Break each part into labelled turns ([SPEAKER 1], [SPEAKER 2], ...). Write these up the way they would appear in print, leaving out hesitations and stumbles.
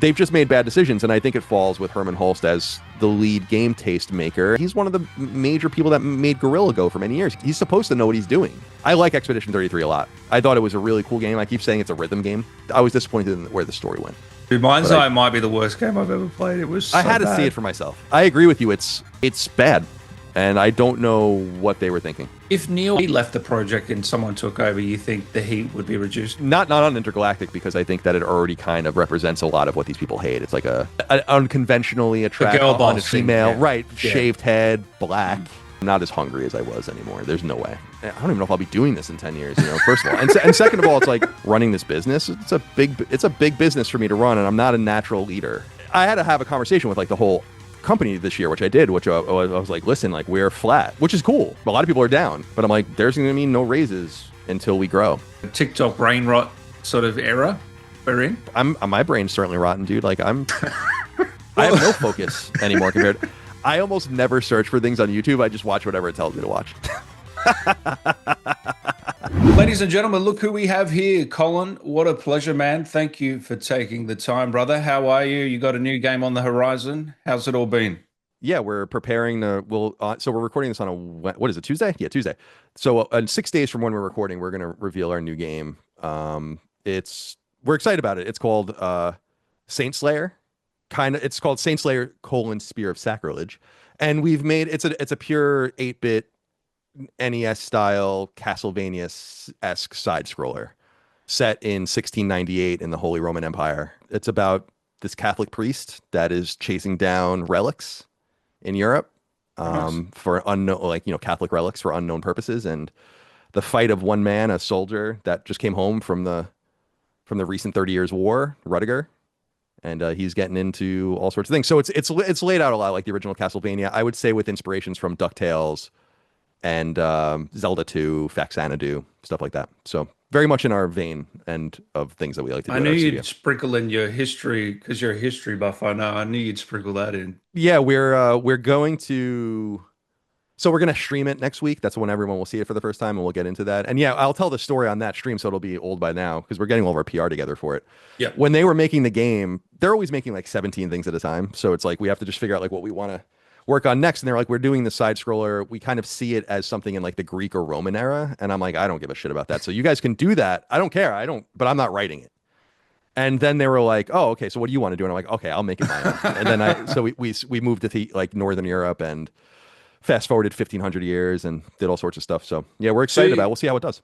[SPEAKER 1] they've just made bad decisions, and I think it falls with Herman Hulst as the lead game taste maker. He's one of the major people that made Guerrilla Go for many years. He's supposed to know what he's doing. I like Expedition 33 a lot. I thought it was a really cool game. I keep saying it's a rhythm game. I was disappointed in where the story went.
[SPEAKER 2] Dude, Mindseye might be the worst game I've ever played. It was so
[SPEAKER 1] I had to
[SPEAKER 2] bad.
[SPEAKER 1] see it for myself. I agree with you. It's bad, and I don't know what they were thinking.
[SPEAKER 2] If Neil left the project and someone took over, you think the heat would be reduced?
[SPEAKER 1] Not on Intergalactic, because I think that it already kind of represents a lot of what these people hate. It's like an unconventionally attractive
[SPEAKER 2] girl boss
[SPEAKER 1] female,
[SPEAKER 2] thing, yeah.
[SPEAKER 1] right?
[SPEAKER 2] Yeah.
[SPEAKER 1] Shaved head, black. I'm not as hungry as I was anymore. There's no way. I don't even know if I'll be doing this in 10 years. First of all, and second of all, it's like running this business. It's a big business for me to run, and I'm not a natural leader. I had to have a conversation with like the whole company this year, which I did, which I was like, listen, like, we're flat, which is cool. A lot of people are down, but I'm like, there's going to be no raises until we grow.
[SPEAKER 2] TikTok brainrot sort of era we're in.
[SPEAKER 1] My brain's certainly rotten, dude. Like I have no focus anymore compared. I almost never search for things on YouTube. I just watch whatever it tells me to watch.
[SPEAKER 2] Ladies and gentlemen, look who we have here. Colin, what a pleasure, man. Thank you for taking the time, brother. How are you? You got a new game on the horizon. How's it all been?
[SPEAKER 1] Yeah, we're preparing to, so we're recording this on what is it, Tuesday? Yeah, Tuesday. So 6 days from when we're recording, we're going to reveal our new game. We're excited about it. It's called Saint Slayer. It's called Saint Slayer: Spear of Sacrilege. And we've made, it's a pure 8-bit NES style Castlevania-esque side scroller set in 1698 in the Holy Roman Empire. It's about this Catholic priest that is chasing down relics in Europe for unknown, Catholic relics for unknown purposes, and the fight of one man, a soldier that just came home from the recent 30 Years' War, Rudiger, and he's getting into all sorts of things. So it's laid out a lot like the original Castlevania, I would say, with inspirations from DuckTales and Zelda 2, Faxanadu, stuff like that. So very much in our vein and of things that we like to do.
[SPEAKER 2] I knew you'd sprinkle in your history, because you're a history buff. I know. I knew you'd sprinkle that in.
[SPEAKER 1] Yeah, we're going to. So we're going to stream it next week. That's when everyone will see it for the first time, and we'll get into that. And yeah, I'll tell the story on that stream, so it'll be old by now, because we're getting all of our PR together for it.
[SPEAKER 2] Yeah.
[SPEAKER 1] When they were making the game, they're always making like 17 things at a time. So it's like we have to just figure out like what we want to work on next. And they're like, we're doing the side scroller. We kind of see it as something in like the Greek or Roman era. And I'm like, I don't give a shit about that. So you guys can do that. I don't care. But I'm not writing it. And then they were like, oh, okay, so what do you want to do? And I'm like, okay, I'll make it my own. And then we moved to like Northern Europe and fast forwarded 1,500 years and did all sorts of stuff. So yeah, we're excited about it. We'll see how it does.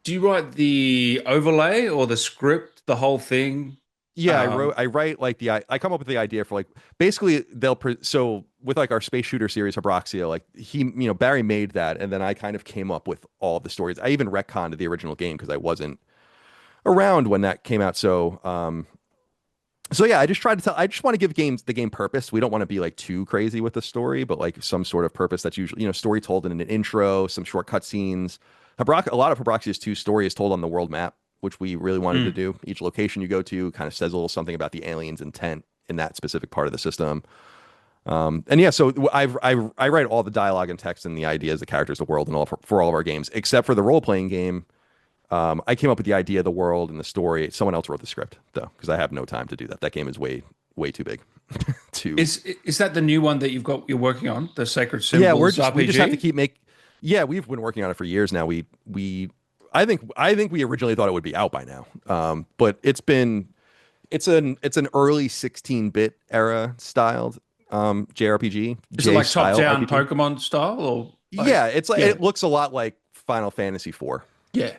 [SPEAKER 2] Do you write the overlay or the script, the whole thing?
[SPEAKER 1] Yeah, I write like I come up with the idea for like, basically so with like our space shooter series, Hebroxia, like Barry made that, and then I kind of came up with all of the stories. I even retconned the original game because I wasn't around when that came out. So yeah, I just want to give the game purpose. We don't want to be like too crazy with the story, but like some sort of purpose that's usually, story told in an intro, some short cutscenes. A lot of Hebroxia's 2 story is told on the world map, which we really wanted to do. Each location you go to kind of says a little something about the alien's intent in that specific part of the system. And yeah, so I write all the dialogue and text and the ideas, the characters, the world, and all for all of our games, except for the role-playing game. I came up with the idea, the world, and the story. Someone else wrote the script, though, because I have no time to do that. That game is way too big.
[SPEAKER 2] Is that the new one that you're working on, the Sacred Symbols RPG?
[SPEAKER 1] We just have to keep Yeah, we've been working on it for years now. I think we originally thought it would be out by now, but it's an early 16-bit era styled JRPG.
[SPEAKER 2] Is it like top-down Pokemon style, or
[SPEAKER 1] yeah, it looks a lot like Final Fantasy IV.
[SPEAKER 2] Yeah.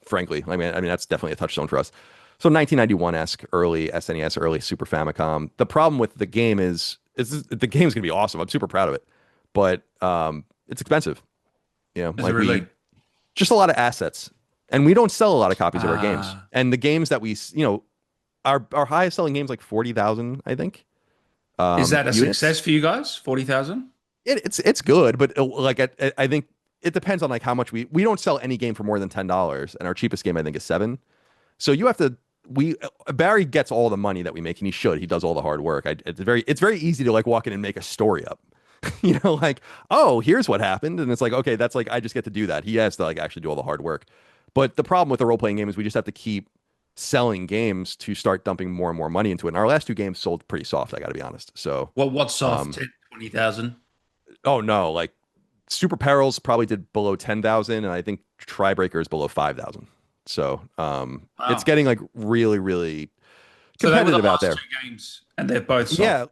[SPEAKER 1] Frankly, I mean that's definitely a touchstone for us. So 1991-esque, early SNES, early Super Famicom. The problem with the game is the game's gonna be awesome. I'm super proud of it, but it's expensive. Just a lot of assets, and we don't sell a lot of copies of our games. And the games that we, our highest selling games like 40,000, I think.
[SPEAKER 2] Is that a success for you guys? 40,000?
[SPEAKER 1] It's good, but I think it depends on like how much we don't sell any game for more than $10, and our cheapest game I think is $7. So you have to. Barry gets all the money that we make, and he should. He does all the hard work. It's very easy to like walk in and make a story up. Like, oh, here's what happened, and it's like, okay, that's like I just get to do that. He has to like actually do all the hard work. But the problem with the role-playing game is we just have to keep selling games to start dumping more and more money into it. And our last two games sold pretty soft, I got to be honest. So,
[SPEAKER 2] Well, what's soft?
[SPEAKER 1] um,
[SPEAKER 2] 10, 20,000?
[SPEAKER 1] oh no, like Super Perils probably did below 10,000, and I think Tribreaker is below 5,000. So, it's
[SPEAKER 2] Wow.
[SPEAKER 1] getting like really, really
[SPEAKER 2] So they were the
[SPEAKER 1] competitive out
[SPEAKER 2] last
[SPEAKER 1] there.
[SPEAKER 2] two games, and they're both soft.
[SPEAKER 1] Yeah,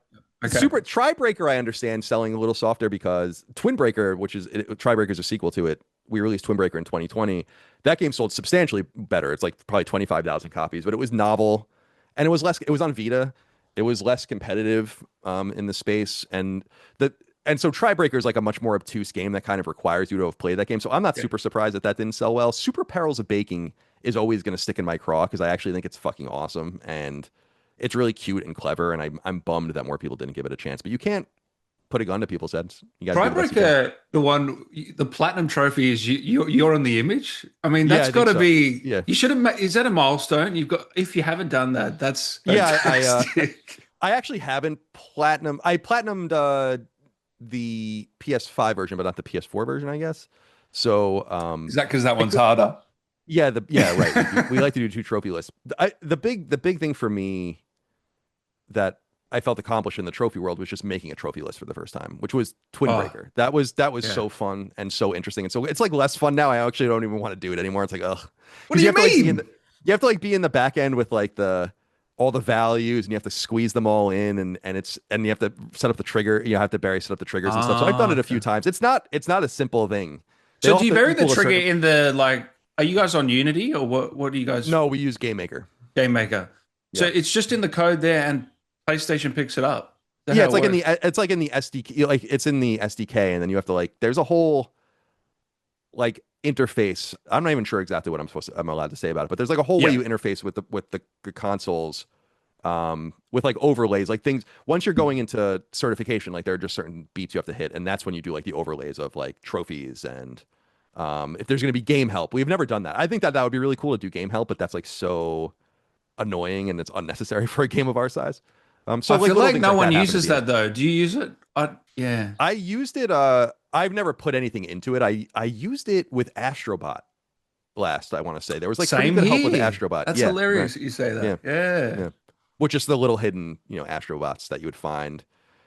[SPEAKER 2] Okay.
[SPEAKER 1] Super Tribreaker, I understand selling a little softer because Twin Breaker, which is Tribreaker is a sequel to it. We released Twin Breaker in 2020. That game sold substantially better. It's like probably 25,000 copies, but it was novel and it was less. It was on Vita. It was less competitive in the space, the and so Tribreaker is like a much more obtuse game that kind of requires you to have played that game. So I'm not
[SPEAKER 2] Yeah.
[SPEAKER 1] super surprised that that didn't sell well. Super Perils of Baking is always going to stick in my craw because I actually think it's fucking awesome and it's really cute and clever, and I'm bummed that more people didn't give it a chance. But you can't put a gun to people's heads. You got to do the best you can.
[SPEAKER 2] Tribreaker, the one, the platinum trophy is you're on the image. I mean,
[SPEAKER 1] Yeah,
[SPEAKER 2] that's
[SPEAKER 1] I
[SPEAKER 2] got
[SPEAKER 1] think
[SPEAKER 2] to
[SPEAKER 1] so.
[SPEAKER 2] be.
[SPEAKER 1] Yeah,
[SPEAKER 2] You should have. Is that a milestone? You've got. If you haven't done that, that's
[SPEAKER 1] yeah.
[SPEAKER 2] fantastic.
[SPEAKER 1] I actually haven't platinum. I platinumed the PS5 version, but not the PS4 version, I guess. So
[SPEAKER 2] Is that because that
[SPEAKER 1] I
[SPEAKER 2] one's
[SPEAKER 1] could.
[SPEAKER 2] harder?
[SPEAKER 1] Yeah, right. We like to do two trophy lists. The big thing for me that I felt accomplished in the trophy world was just making a trophy list for the first time, which was Twin
[SPEAKER 2] Oh,
[SPEAKER 1] Breaker. That was
[SPEAKER 2] yeah.
[SPEAKER 1] so fun and so interesting, and so it's like less fun now. I actually don't even want to do it anymore. It's like ugh,
[SPEAKER 2] What
[SPEAKER 1] because
[SPEAKER 2] do
[SPEAKER 1] you
[SPEAKER 2] you
[SPEAKER 1] have to like be in
[SPEAKER 2] mean?
[SPEAKER 1] the you have to like be in the back end with like the all the values, and you have to squeeze them all in, and you have to set up the trigger. You have to set up the triggers and stuff. So I've done it a few
[SPEAKER 2] Okay.
[SPEAKER 1] times. It's not a simple thing. They
[SPEAKER 2] So
[SPEAKER 1] all
[SPEAKER 2] do
[SPEAKER 1] have
[SPEAKER 2] you
[SPEAKER 1] to
[SPEAKER 2] vary the
[SPEAKER 1] equal a
[SPEAKER 2] trigger
[SPEAKER 1] certain.
[SPEAKER 2] in the like? Are you guys on Unity or what? What do you guys
[SPEAKER 1] No, we use Game Maker.
[SPEAKER 2] game maker? So
[SPEAKER 1] Yeah.
[SPEAKER 2] it's just in the code there, and PlayStation picks it up. Is that
[SPEAKER 1] Yeah,
[SPEAKER 2] how
[SPEAKER 1] it's
[SPEAKER 2] it
[SPEAKER 1] like in
[SPEAKER 2] works?
[SPEAKER 1] the SDK, like it's in the SDK, and then you have to like there's a whole like interface. I'm not even sure exactly what I'm allowed to say about it, but there's like a whole way
[SPEAKER 2] Yeah.
[SPEAKER 1] you interface with the consoles with like overlays, like things once you're going into certification, like there are just certain beats you have to hit, and that's when you do like the overlays of like trophies and if there's going to be game help. We've never done that. I think that that would be really cool to do game help, but that's like so annoying and it's unnecessary for a game of our size. So
[SPEAKER 2] I
[SPEAKER 1] like
[SPEAKER 2] feel
[SPEAKER 1] little
[SPEAKER 2] like
[SPEAKER 1] things
[SPEAKER 2] no
[SPEAKER 1] like
[SPEAKER 2] one
[SPEAKER 1] that happen to
[SPEAKER 2] uses
[SPEAKER 1] be in
[SPEAKER 2] that
[SPEAKER 1] it.
[SPEAKER 2] though. Do you use it? Yeah.
[SPEAKER 1] I used it. I've never put anything into it. I used it with Astrobot last. I want to say there was like pretty
[SPEAKER 2] Same
[SPEAKER 1] good help with
[SPEAKER 2] here.
[SPEAKER 1] Astrobot.
[SPEAKER 2] That's
[SPEAKER 1] Yeah, right.
[SPEAKER 2] hilarious that you say
[SPEAKER 1] Yeah,
[SPEAKER 2] that. Yeah.
[SPEAKER 1] yeah. Which is the little hidden, Astrobots that you would find.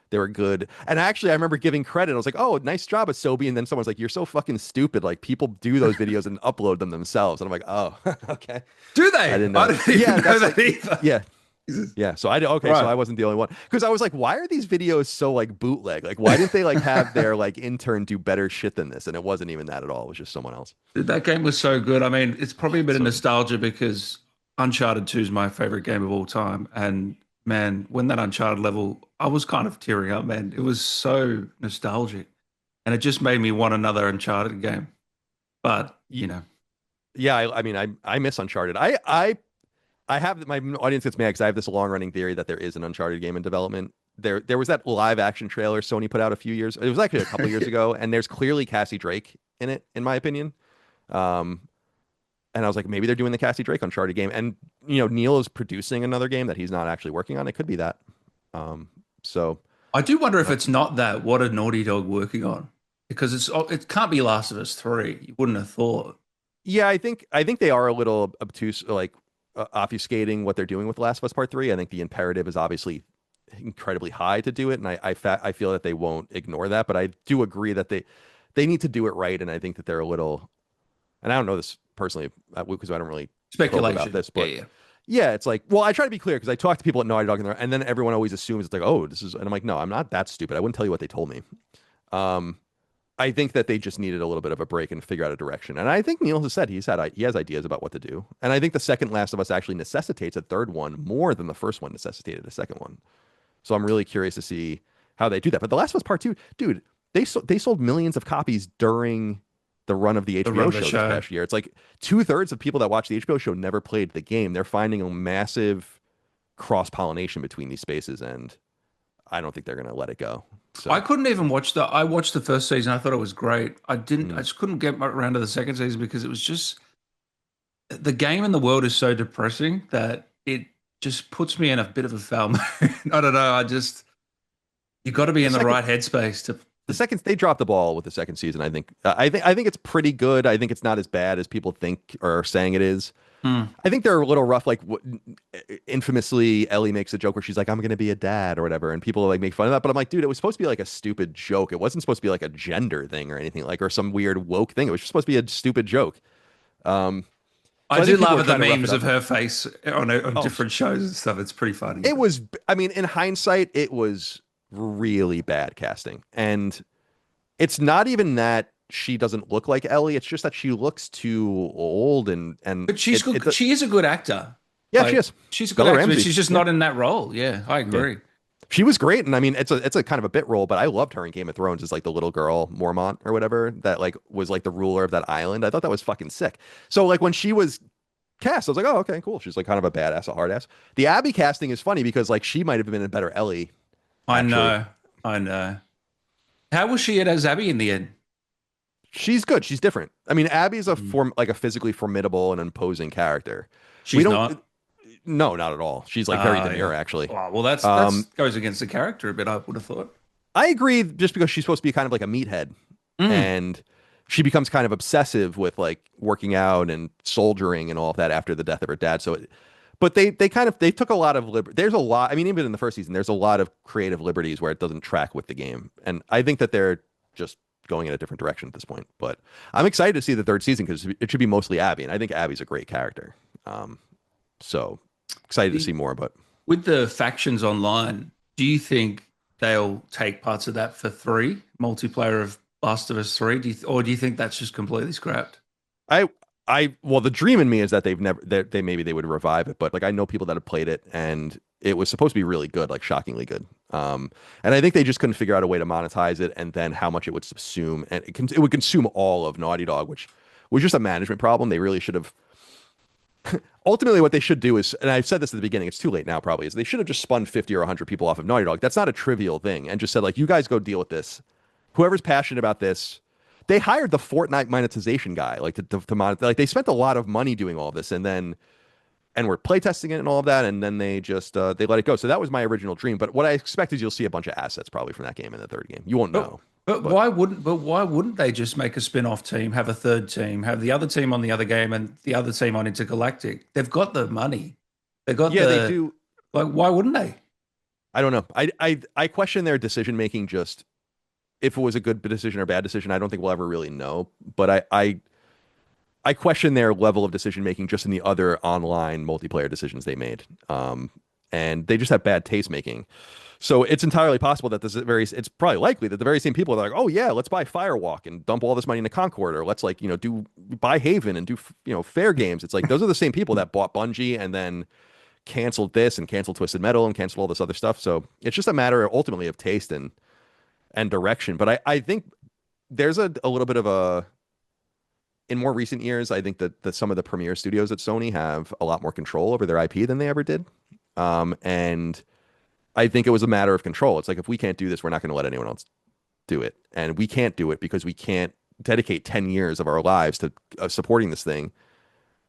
[SPEAKER 1] They were good. And actually, I remember giving credit. I was like, "Oh, nice job, Asobi." And then someone's like, "You're so fucking stupid. Like people do those videos and upload them themselves." And I'm like, "Oh, okay.
[SPEAKER 2] Do
[SPEAKER 1] I
[SPEAKER 2] they?
[SPEAKER 1] didn't
[SPEAKER 2] I
[SPEAKER 1] know."
[SPEAKER 2] didn't even
[SPEAKER 1] Yeah,
[SPEAKER 2] know
[SPEAKER 1] that's like,
[SPEAKER 2] that either.
[SPEAKER 1] yeah,
[SPEAKER 2] Jesus.
[SPEAKER 1] yeah. So okay. So
[SPEAKER 2] Right.
[SPEAKER 1] I wasn't the only one because I was like, "Why are these videos so like bootleg? Like, why didn't they like have their like intern do better shit than this?" And it wasn't even that at all. It was just someone else.
[SPEAKER 2] Dude, that game was so good. I mean, it's probably a bit of
[SPEAKER 1] So good.
[SPEAKER 2] nostalgia because Uncharted 2 is my favorite game of all time. And man, when that Uncharted level, I was kind of tearing up, man. It was so nostalgic. And it just made me want another Uncharted game. But, you
[SPEAKER 1] Y-
[SPEAKER 2] know,
[SPEAKER 1] Yeah, I mean, I miss Uncharted. I have my audience gets mad because I have this long running theory that there is an Uncharted game in development. There was that live action trailer Sony put out a few years. It was actually a couple years ago, and there's clearly Cassie Drake in it, in my opinion. Um, and I was like, maybe they're doing the Cassie Drake Uncharted game, and Neil is producing another game that he's not actually working on. It could be that. Um, so
[SPEAKER 2] I do wonder if
[SPEAKER 1] uh,
[SPEAKER 2] it's not that. What a Naughty Dog working on? Because it can't be Last of Us 3. You wouldn't have thought.
[SPEAKER 1] yeah, I think they are a little obtuse, like obfuscating what they're doing with Last of Us Part Three. I think the imperative is obviously incredibly high to do it, and I feel that they won't ignore that. But I do agree that they need to do it right, and I think that they're a little. And I don't know this personally because I don't really probe about
[SPEAKER 2] Speculation.
[SPEAKER 1] this,
[SPEAKER 2] Yeah,
[SPEAKER 1] but
[SPEAKER 2] yeah.
[SPEAKER 1] yeah, it's like, well, I try to be clear because I talk to people at Naughty Dog, and then everyone always assumes it's like, oh, this is, and I'm like, no, I'm not that stupid. I wouldn't tell you what they told me. Um, I think that they just needed a little bit of a break and figure out a direction. And I think Neil has said he has ideas about what to do. And I think the second Last of Us actually necessitates a third one more than the first one necessitated a second one. So I'm really curious to see how they do that. But The Last of Us Part Two, dude, they sold millions of copies during the run of the
[SPEAKER 2] The
[SPEAKER 1] HBO
[SPEAKER 2] run of the
[SPEAKER 1] show this
[SPEAKER 2] show.
[SPEAKER 1] past year. It's like 2/3 of people that watch the HBO show never played the game. They're finding a massive cross pollination between these spaces, and I don't think they're gonna let it go.
[SPEAKER 2] I
[SPEAKER 1] So
[SPEAKER 2] couldn't even watch the. I watched the first season. I thought it was great. I didn't. I
[SPEAKER 1] mm.
[SPEAKER 2] just couldn't get around to the second season because it was just the game and the world is so depressing that it just puts me in a bit of a foul mood. I don't know. I just you got to be
[SPEAKER 1] the
[SPEAKER 2] in the
[SPEAKER 1] second
[SPEAKER 2] right headspace to
[SPEAKER 1] they dropped the ball with the second season. I think it's pretty good. I think it's not as bad as people think or are saying it is.
[SPEAKER 2] Mm.
[SPEAKER 1] I think they're a little rough. Like infamously, Ellie makes a joke where she's like, "I'm going to be a dad" or whatever, and people like make fun of that. But I'm like, dude, it was supposed to be like a stupid joke. It wasn't supposed to be like a gender thing or anything like or some weird woke thing. It was just supposed to be a stupid joke. So
[SPEAKER 2] I
[SPEAKER 1] I
[SPEAKER 2] do
[SPEAKER 1] think people
[SPEAKER 2] love
[SPEAKER 1] are
[SPEAKER 2] at the
[SPEAKER 1] trying to rough it
[SPEAKER 2] memes
[SPEAKER 1] up.
[SPEAKER 2] of her face on
[SPEAKER 1] Oh,
[SPEAKER 2] different shows and stuff. It's pretty funny.
[SPEAKER 1] it was. I mean, in hindsight, it was really bad casting, and it's not even that she doesn't look like Ellie. It's just that she looks too old and
[SPEAKER 2] But she's good. She is a good actor.
[SPEAKER 1] yeah, she
[SPEAKER 2] Like
[SPEAKER 1] is.
[SPEAKER 2] she's a good
[SPEAKER 1] Bella
[SPEAKER 2] actor, but
[SPEAKER 1] Ramsey.
[SPEAKER 2] she's just
[SPEAKER 1] Yeah.
[SPEAKER 2] not in that role. Yeah, I
[SPEAKER 1] Yeah.
[SPEAKER 2] agree.
[SPEAKER 1] She was great, and I mean, it's a kind of a bit role, but I loved her in Game of Thrones as like the little girl Mormont or whatever that like was like the ruler of that island. I thought that was fucking sick. So like when she was cast, I was like, oh, okay, cool. She's like kind of a badass, a hard ass. The Abby casting is funny because like she might have been a better Ellie,
[SPEAKER 2] I
[SPEAKER 1] actually.
[SPEAKER 2] know. I know. How was she as Abby in the end?
[SPEAKER 1] She's good. She's different. I mean, Abby's a
[SPEAKER 2] Mm.
[SPEAKER 1] form like a physically formidable and imposing character. We
[SPEAKER 2] She's
[SPEAKER 1] don't.
[SPEAKER 2] not.
[SPEAKER 1] No, not at all. She's like very demure,
[SPEAKER 2] Yeah.
[SPEAKER 1] actually.
[SPEAKER 2] Oh, well, that's
[SPEAKER 1] Um,
[SPEAKER 2] goes against the character a bit. I would have thought.
[SPEAKER 1] I agree, just because she's supposed to be kind of like a meathead,
[SPEAKER 2] Mm.
[SPEAKER 1] and she becomes kind of obsessive with like working out and soldiering and all of that after the death of her dad. But they kind of they took a lot of there's a lot. I mean, even in the first season, there's a lot of creative liberties where it doesn't track with the game, and I think that they're just going in a different direction at this point. But I'm excited to see the third season because it should be mostly Abby, and I think Abby's a great character. So excited to see more. But
[SPEAKER 2] With the factions online, do you think they'll take parts of that for three multiplayer of Last of Us 3? Or do you think that's just completely scrapped?
[SPEAKER 1] I well, the dream in me is that they've never they maybe they would revive it, but like I know people that have played it and it was supposed to be really good, like shockingly good. And I think they just couldn't figure out a way to monetize it, and then how much it would subsume, and it would consume all of Naughty Dog, which was just a management problem. They really should have. Ultimately, what they should do is, and I've said this at the beginning, it's too late now probably, is they should have just spun 50 or 100 people off of Naughty Dog. That's not a trivial thing, and just said like, you guys go deal with this. Whoever's passionate about this. They hired the Fortnite monetization guy, like to monetize. Like they spent a lot of money doing all this, and we're playtesting it and all of that, and then they just they let it go. So that was my original dream. But what I expect is you'll see a bunch of assets probably from that game in the third game. You won't know.
[SPEAKER 2] But why wouldn't they just make a spin-off team, have a third team, have the other team on the other game and the other team on Intergalactic? They've got the money. They've got
[SPEAKER 1] Yeah, they do.
[SPEAKER 2] like why wouldn't they?
[SPEAKER 1] I don't know. I question their decision making. Just if it was a good decision or bad decision, I don't think we'll ever really know. But I question their level of decision making just in the other online multiplayer decisions they made. And they just have bad taste making. So it's entirely possible that it's probably likely that the very same people are like, oh yeah, let's buy Firewalk and dump all this money into Concord, or let's like, buy Haven and do, fair games. It's like, those are the same people that bought Bungie and then canceled this and canceled Twisted Metal and canceled all this other stuff. So it's just a matter ultimately of taste and direction. But I think there's a little bit of in more recent years, I think that some of the premier studios at Sony have a lot more control over their IP than they ever did. And I think it was a matter of control. It's like, if we can't do this, we're not going to let anyone else do it. And we can't do it because we can't dedicate 10 years of our lives to supporting this thing.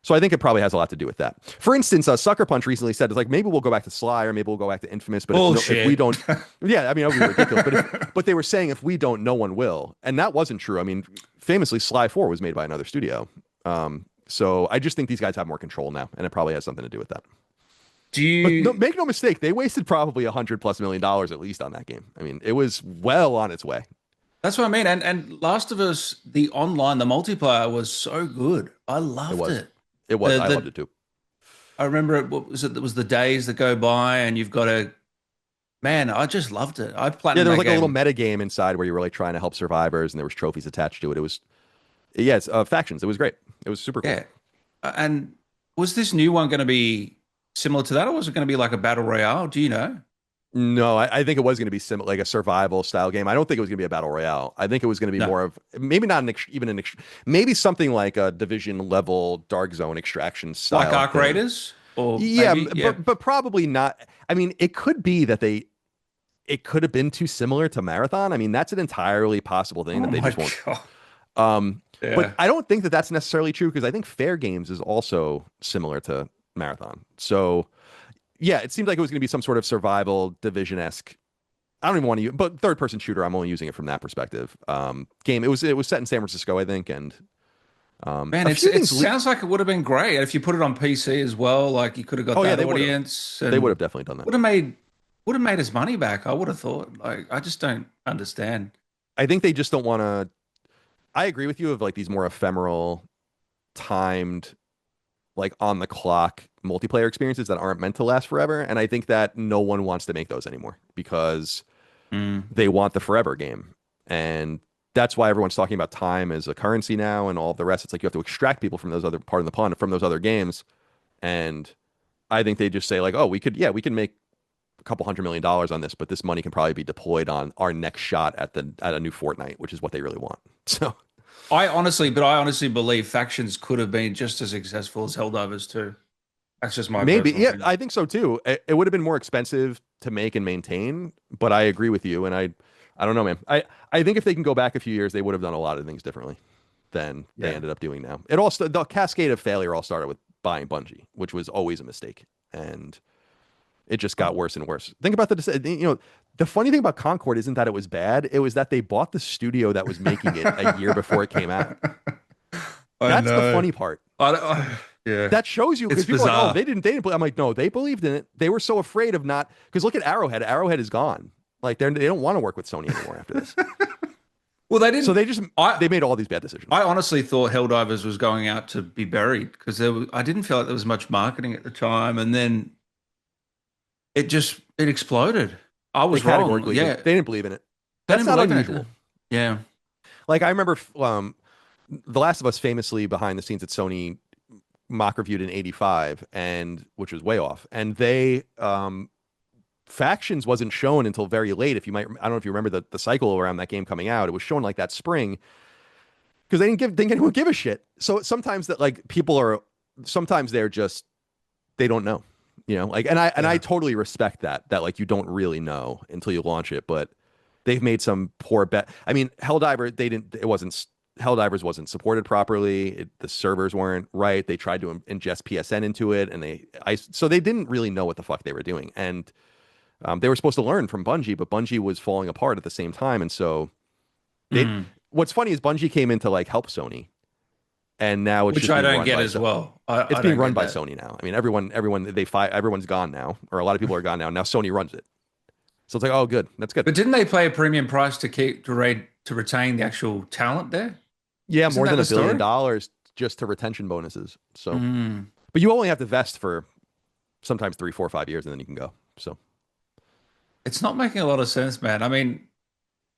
[SPEAKER 1] So I think it probably has a lot to do with that. For instance, Sucker Punch recently said, it's like, maybe we'll go back to Sly or maybe we'll go back to Infamous. But if we don't, yeah, I mean, that would be ridiculous. But they were saying if we don't, no one will. And that wasn't true. I mean, famously, Sly 4 was made by another studio. So I just think these guys have more control now, and it probably has something to do with that. But make no mistake, they wasted probably $100+ million at least on that game. I mean, it was well on its way.
[SPEAKER 2] That's what I mean. And Last of Us, the online, the multiplayer was so good. I loved it.
[SPEAKER 1] It was. I loved it too.
[SPEAKER 2] I remember it. What was it? It was the days that go by, and you've got to. Man, I just loved it. I platinumed.
[SPEAKER 1] Yeah, there was like
[SPEAKER 2] game.
[SPEAKER 1] a little meta game inside where you were like trying to help survivors, and there was trophies attached to it. It was, it's factions. It was great. It was super cool.
[SPEAKER 2] Yeah, and was this new one going to be similar to that, or was it going to be like a battle royale? Do you know?
[SPEAKER 1] No, I think it was going to be similar, like a survival style game. I don't think it was going to be a battle royale. I think it was going to be more of maybe not maybe something like a division level dark zone extraction style,
[SPEAKER 2] like Arc Raiders, or
[SPEAKER 1] yeah,
[SPEAKER 2] maybe,
[SPEAKER 1] but probably not. I mean, it could be that it could have been too similar to Marathon. I mean, that's an entirely possible thing that they just won't.
[SPEAKER 2] Yeah.
[SPEAKER 1] But I don't think that that's necessarily true, because I think Fair Games is also similar to Marathon. So yeah, it seemed like it was going to be some sort of survival division-esque I don't even want to use, but third person shooter. I'm only using it from that perspective. Game. It was set in San Francisco, I think, and
[SPEAKER 2] Man,
[SPEAKER 1] a few
[SPEAKER 2] it
[SPEAKER 1] things.
[SPEAKER 2] sounds like it would have been great if you put it on PC as well. Like you could have got
[SPEAKER 1] Oh yeah,
[SPEAKER 2] that
[SPEAKER 1] they would have.
[SPEAKER 2] audience
[SPEAKER 1] They would
[SPEAKER 2] and
[SPEAKER 1] have definitely done that.
[SPEAKER 2] would have made his money back. I would have thought. Like I just don't understand.
[SPEAKER 1] I think they just don't want to. I agree with you of like these more ephemeral, timed, like on the clock multiplayer experiences that aren't meant to last forever. And I think that no one wants to make those anymore because
[SPEAKER 2] Mm.
[SPEAKER 1] they want the forever game. And that's why everyone's talking about time as a currency now and all the rest. It's like you have to extract people from those other part of the pond from those other games. And I think they just say like, oh, we can make a couple $100 million on this, but this money can probably be deployed on our next shot at a new Fortnite, which is what they really want. So
[SPEAKER 2] I honestly believe factions could have been just as successful as Helldivers too. That's just my
[SPEAKER 1] maybe,
[SPEAKER 2] personal
[SPEAKER 1] yeah,
[SPEAKER 2] opinion.
[SPEAKER 1] I think so too. It would have been more expensive to make and maintain, but I agree with you. And I don't know, man. I think if they can go back a few years, they would have done a lot of things differently than they
[SPEAKER 2] Yeah.
[SPEAKER 1] ended up doing now. The cascade of failure all started with buying Bungie, which was always a mistake, and it just got worse and worse. Think about the funny thing about Concord isn't that it was bad; it was that they bought the studio that was making it a year before it came out.
[SPEAKER 2] I
[SPEAKER 1] That's the
[SPEAKER 2] know.
[SPEAKER 1] funny part.
[SPEAKER 2] Yeah.
[SPEAKER 1] That shows you
[SPEAKER 2] It's
[SPEAKER 1] because people are like, oh,
[SPEAKER 2] bizarre.
[SPEAKER 1] I'm like, no, they believed in it. They were so afraid of not because look at Arrowhead. Arrowhead is gone. Like they don't want to work with Sony anymore after this.
[SPEAKER 2] Well, they
[SPEAKER 1] So
[SPEAKER 2] didn't. I
[SPEAKER 1] they made all these bad decisions.
[SPEAKER 2] I honestly thought Helldivers was going out to be buried because I didn't feel like there was much marketing at the time, and then it exploded. I
[SPEAKER 1] They
[SPEAKER 2] was wrong.
[SPEAKER 1] categorically
[SPEAKER 2] Yeah,
[SPEAKER 1] they didn't believe in it.
[SPEAKER 2] they
[SPEAKER 1] That's
[SPEAKER 2] didn't
[SPEAKER 1] not
[SPEAKER 2] believe in it.
[SPEAKER 1] unusual.
[SPEAKER 2] Yeah.
[SPEAKER 1] Like I remember The Last of Us famously behind the scenes at Sony mock reviewed in 85 and which was way off. And they Factions wasn't shown until very late. I don't know if you remember the cycle around that game coming out. It was shown like that spring because they didn't think anyone would give a shit. So sometimes that like people are sometimes they're just they don't know. Like and I
[SPEAKER 2] Yeah.
[SPEAKER 1] totally respect that like you don't really know until you launch it, but they've made some poor bet. I mean, Helldivers wasn't supported properly. The servers weren't right. They tried to ingest PSN into it, and so they didn't really know what the fuck they were doing. And they were supposed to learn from Bungie, but Bungie was falling apart at the same time. And so they.
[SPEAKER 2] Mm.
[SPEAKER 1] What's funny is Bungie came in to like help Sony, and now it's
[SPEAKER 2] Which
[SPEAKER 1] just
[SPEAKER 2] I
[SPEAKER 1] being
[SPEAKER 2] don't
[SPEAKER 1] run
[SPEAKER 2] get
[SPEAKER 1] by
[SPEAKER 2] as well.
[SPEAKER 1] it's
[SPEAKER 2] I
[SPEAKER 1] being
[SPEAKER 2] don't
[SPEAKER 1] run
[SPEAKER 2] get
[SPEAKER 1] by
[SPEAKER 2] that.
[SPEAKER 1] Sony now. I mean, everyone's gone now, or a lot of people are gone now. Now Sony runs it, so it's like, oh, good, that's good.
[SPEAKER 2] But didn't they pay a premium price to retain the actual talent there?
[SPEAKER 1] Yeah,
[SPEAKER 2] Isn't
[SPEAKER 1] more
[SPEAKER 2] that
[SPEAKER 1] than
[SPEAKER 2] the
[SPEAKER 1] $1 billion
[SPEAKER 2] story?
[SPEAKER 1] just to retention bonuses. So,
[SPEAKER 2] Mm.
[SPEAKER 1] but you only have to vest for sometimes 3, 4, 5 years, and then you can go. So,
[SPEAKER 2] It's not making a lot of sense, man. I mean,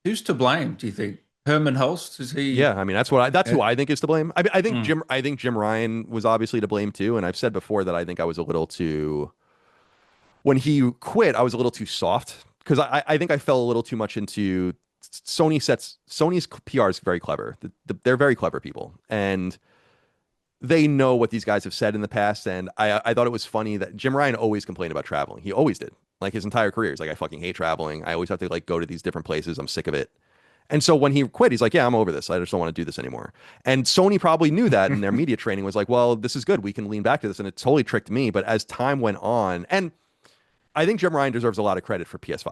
[SPEAKER 2] who's to blame, do you think? Herman Hulst? Is he?
[SPEAKER 1] yeah, I mean that's
[SPEAKER 2] Yeah.
[SPEAKER 1] who I think is to blame. I think
[SPEAKER 2] Mm.
[SPEAKER 1] Jim Ryan was obviously to blame too, and I've said before that I think I was a little too when he quit, I was a little too soft because I think I fell a little too much into Sony's PR is very clever. They're very clever people, and they know what these guys have said in the past. And I thought it was funny that Jim Ryan always complained about traveling. He always did, like his entire career. He's like, I fucking hate traveling. I always have to like go to these different places. I'm sick of it. And so when he quit, he's like, yeah, I'm over this. I just don't want to do this anymore. And Sony probably knew that, and their media training was like, well, this is good. We can lean back to this. And it totally tricked me. But as time went on, and I think Jim Ryan deserves a lot of credit for PS5,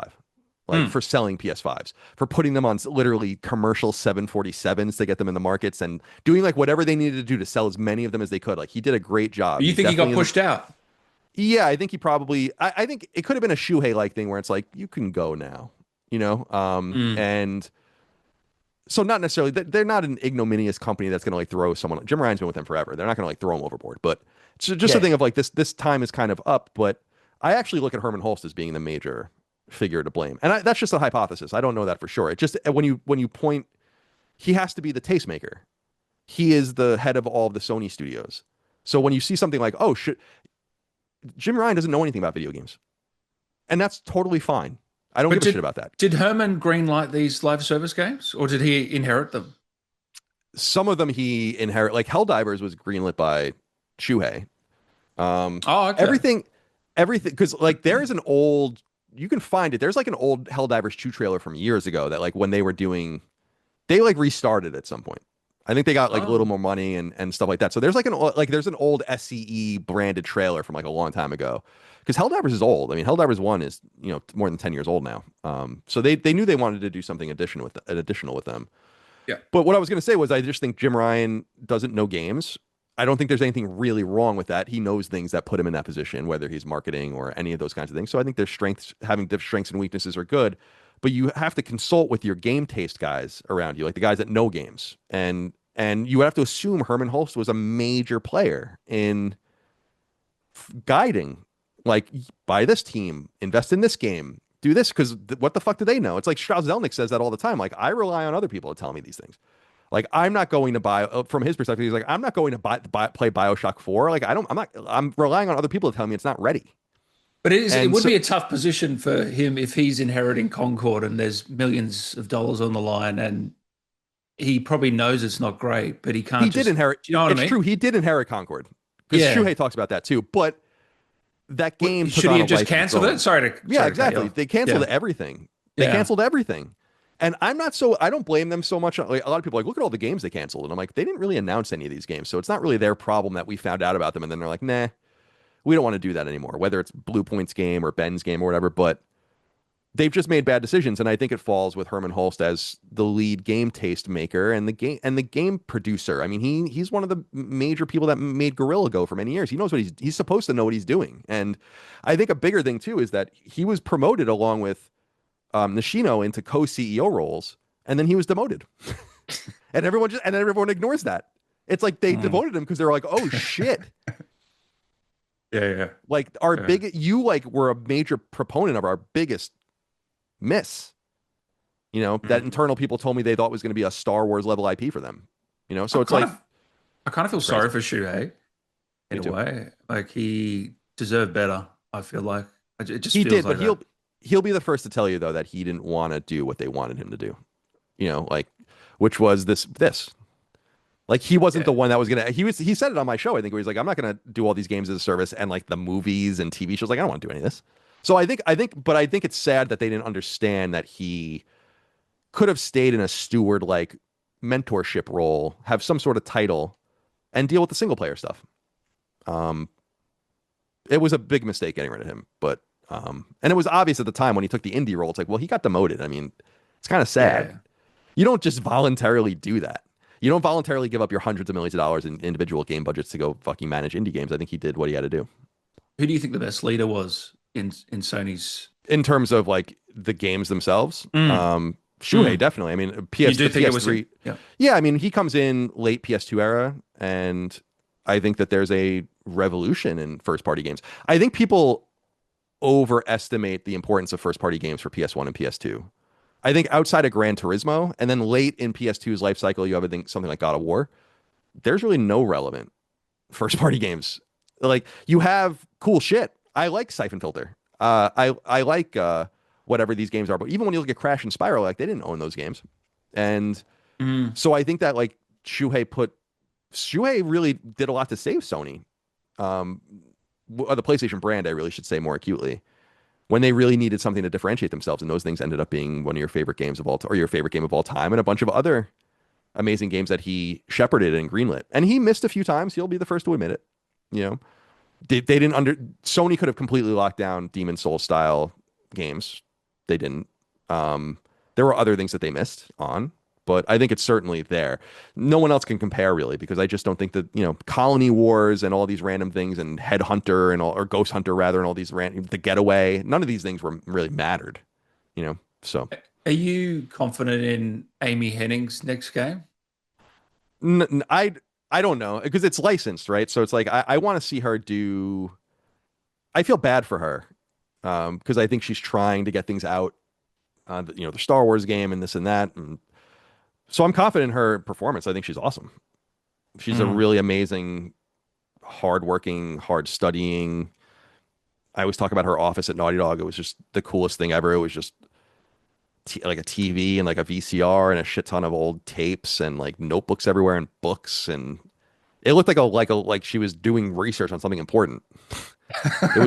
[SPEAKER 1] like
[SPEAKER 2] Mm.
[SPEAKER 1] for selling PS5s, for putting them on literally commercial 747s to get them in the markets and doing like whatever they needed to do to sell as many of them as they could. Like he did a great job.
[SPEAKER 2] You
[SPEAKER 1] He's
[SPEAKER 2] think he got
[SPEAKER 1] definitely in
[SPEAKER 2] pushed out?
[SPEAKER 1] yeah, I think he probably, I think it could have been a Shuhei like thing where it's like, you can go now,
[SPEAKER 2] Mm.
[SPEAKER 1] and so not necessarily, they're not an ignominious company that's going to like throw someone. Jim Ryan's been with them forever. They're not going to like throw him overboard, but it's just a
[SPEAKER 2] Yeah.
[SPEAKER 1] thing of like this time is kind of up, but I actually look at Herman Holst as being the major figure to blame. And that's just a hypothesis. I don't know that for sure. It just when you point, he has to be the tastemaker. He is the head of all of the Sony studios. So when you see something like, oh shit, Jim Ryan doesn't know anything about video games, and that's totally fine. I don't
[SPEAKER 2] But
[SPEAKER 1] give a shit about that.
[SPEAKER 2] did Herman greenlight these live service games, or did he inherit them?
[SPEAKER 1] Some of them he inherit, like Helldivers was greenlit by Shuhei.
[SPEAKER 2] Oh, okay.
[SPEAKER 1] Everything, because like there is an old, you can find it. There's like an old Helldivers 2 trailer from years ago that like when they were doing, they like restarted at some point. I think they got like a little
[SPEAKER 2] Oh,
[SPEAKER 1] more money and stuff like that. So there's like there's an old SCE branded trailer from like a long time ago. Because Helldivers is old. I mean, Helldivers 1 is, more than 10 years old now. So they knew they wanted to do something additional with them.
[SPEAKER 2] yeah.
[SPEAKER 1] But what I was going to say was I just think Jim Ryan doesn't know games. I don't think there's anything really wrong with that. He knows things that put him in that position, whether he's marketing or any of those kinds of things. So I think their strengths, having different strengths and weaknesses are good, but you have to consult with your game taste guys around you, like the guys that know games. And you have to assume Herman Hulst was a major player in guiding, like, buy this team, invest in this game, do this, because what the fuck do they know? It's like Strauss Zelnick says that all the time. Like, I rely on other people to tell me these things. Like, I'm not going to buy, from his perspective, he's like, I'm not going to play Bioshock 4. Like, I'm relying on other people to tell me it's not ready.
[SPEAKER 2] But it
[SPEAKER 1] And
[SPEAKER 2] would
[SPEAKER 1] so
[SPEAKER 2] be a tough position for him if he's inheriting Concord and there's millions of dollars on the line, and he probably knows it's not great, but he
[SPEAKER 1] he
[SPEAKER 2] can't
[SPEAKER 1] did
[SPEAKER 2] just.
[SPEAKER 1] inherit,
[SPEAKER 2] Do you know what I
[SPEAKER 1] it's
[SPEAKER 2] mean?
[SPEAKER 1] true, he did inherit Concord because
[SPEAKER 2] Yeah.
[SPEAKER 1] Shuhei talks about that too. But that game took
[SPEAKER 2] Should he
[SPEAKER 1] on a
[SPEAKER 2] have just
[SPEAKER 1] life of its
[SPEAKER 2] cancelled
[SPEAKER 1] own.
[SPEAKER 2] it? Sorry
[SPEAKER 1] Yeah,
[SPEAKER 2] to cut you
[SPEAKER 1] exactly.
[SPEAKER 2] off.
[SPEAKER 1] They canceled
[SPEAKER 2] Yeah.
[SPEAKER 1] everything. They
[SPEAKER 2] Yeah.
[SPEAKER 1] canceled everything. And I don't blame them so much. Like, a lot of people are like, look at all the games they canceled. And I'm like, they didn't really announce any of these games. So it's not really their problem that we found out about them. And then they're like, nah, we don't want to do that anymore, whether it's Blue Point's game or Ben's game or whatever. But they've just made bad decisions. And I think it falls with Herman Hulst as the lead game taste maker and the game producer. I mean, he's one of the major people that made Gorilla Go for many years. He knows what he's supposed to know what he's doing. And I think a bigger thing too is that he was promoted along with Nishino into co-CEO roles, and then he was demoted. And then everyone ignores that. It's like they
[SPEAKER 2] Mm.
[SPEAKER 1] demoted him because they're like, oh shit.
[SPEAKER 2] Yeah. Yeah.
[SPEAKER 1] Like our
[SPEAKER 2] Yeah.
[SPEAKER 1] you like were a major proponent of our biggest miss. That
[SPEAKER 2] Mm.
[SPEAKER 1] internal people told me they thought was going to be a Star Wars level IP for them.
[SPEAKER 2] I
[SPEAKER 1] So it's
[SPEAKER 2] kind
[SPEAKER 1] like
[SPEAKER 2] of, I kind of feel
[SPEAKER 1] crazy.
[SPEAKER 2] sorry for Shuhei
[SPEAKER 1] Me
[SPEAKER 2] in a
[SPEAKER 1] too.
[SPEAKER 2] way. Like he deserved better. I feel like it just
[SPEAKER 1] He
[SPEAKER 2] feels
[SPEAKER 1] did, but
[SPEAKER 2] like that.
[SPEAKER 1] he'll be the first to tell you though that he didn't want to do what they wanted him to do. Like which was this. Like he wasn't the
[SPEAKER 2] Yeah.
[SPEAKER 1] one that was gonna. He said it on my show. I think where he's like, I'm not gonna do all these games as a service and like the movies and TV shows. Like I don't want to do any of this. So but I think it's sad that they didn't understand that he could have stayed in a steward like mentorship role, have some sort of title, and deal with the single player stuff. Um, it was a big mistake getting rid of him, but and it was obvious at the time when he took the indie role. It's like, well, he got demoted. I mean, it's kind of sad.
[SPEAKER 2] Yeah.
[SPEAKER 1] You don't just voluntarily do that. You don't voluntarily give up your hundreds of millions of dollars in individual game budgets to go fucking manage indie games. I think he did what he had to do.
[SPEAKER 2] Who do you think the best leader was in Sony's?
[SPEAKER 1] In terms of like the games themselves,
[SPEAKER 2] Mm.
[SPEAKER 1] Shuhei
[SPEAKER 2] Mm.
[SPEAKER 1] definitely. I mean,
[SPEAKER 2] You
[SPEAKER 1] the
[SPEAKER 2] do think it was him?
[SPEAKER 1] PS3.
[SPEAKER 2] Yeah.
[SPEAKER 1] Yeah, I mean, he comes in late PS2 era, and I think that there's a revolution in first party games. I think people overestimate the importance of first party games for PS1 and PS2. I think outside of Gran Turismo, and then late in PS2's life cycle, you have something like God of War. There's really no relevant first party games. Like you have cool shit. I like Siphon Filter. I like whatever these games are. But even when you look at Crash and Spyro, like they didn't own those games. And
[SPEAKER 2] Mm.
[SPEAKER 1] so I think that like Shuhei really did a lot to save Sony. Um, the PlayStation brand, I really should say more acutely, when they really needed something to differentiate themselves, and those things ended up being one of your favorite games of all time, or your favorite game of all time, and a bunch of other amazing games that he shepherded and greenlit. And he missed a few times. He'll be the first to admit it. You know, they didn't Sony could have completely locked down Demon Soul style games. They didn't. There were other things that they missed on, but I think it's certainly there. No one else can compare really, because I just don't think that, Colony Wars and all these random things and Headhunter and or Ghost Hunter rather, and all these the Getaway, none of these things were really mattered, so
[SPEAKER 2] Are you confident in Amy Hennig's next game?
[SPEAKER 1] I don't know because it's licensed, right? So it's like I want to see her do. I feel bad for her because I think she's trying to get things out, the Star Wars game and this and that, and so I'm confident in her performance. I think she's awesome. She's a
[SPEAKER 2] Mm.
[SPEAKER 1] really amazing, hardworking, hard studying. I always talk about her office at Naughty Dog. It was just the coolest thing ever. It was just like a TV and like a VCR and a shit ton of old tapes and like notebooks everywhere and books, and it looked like she was doing research on something important. It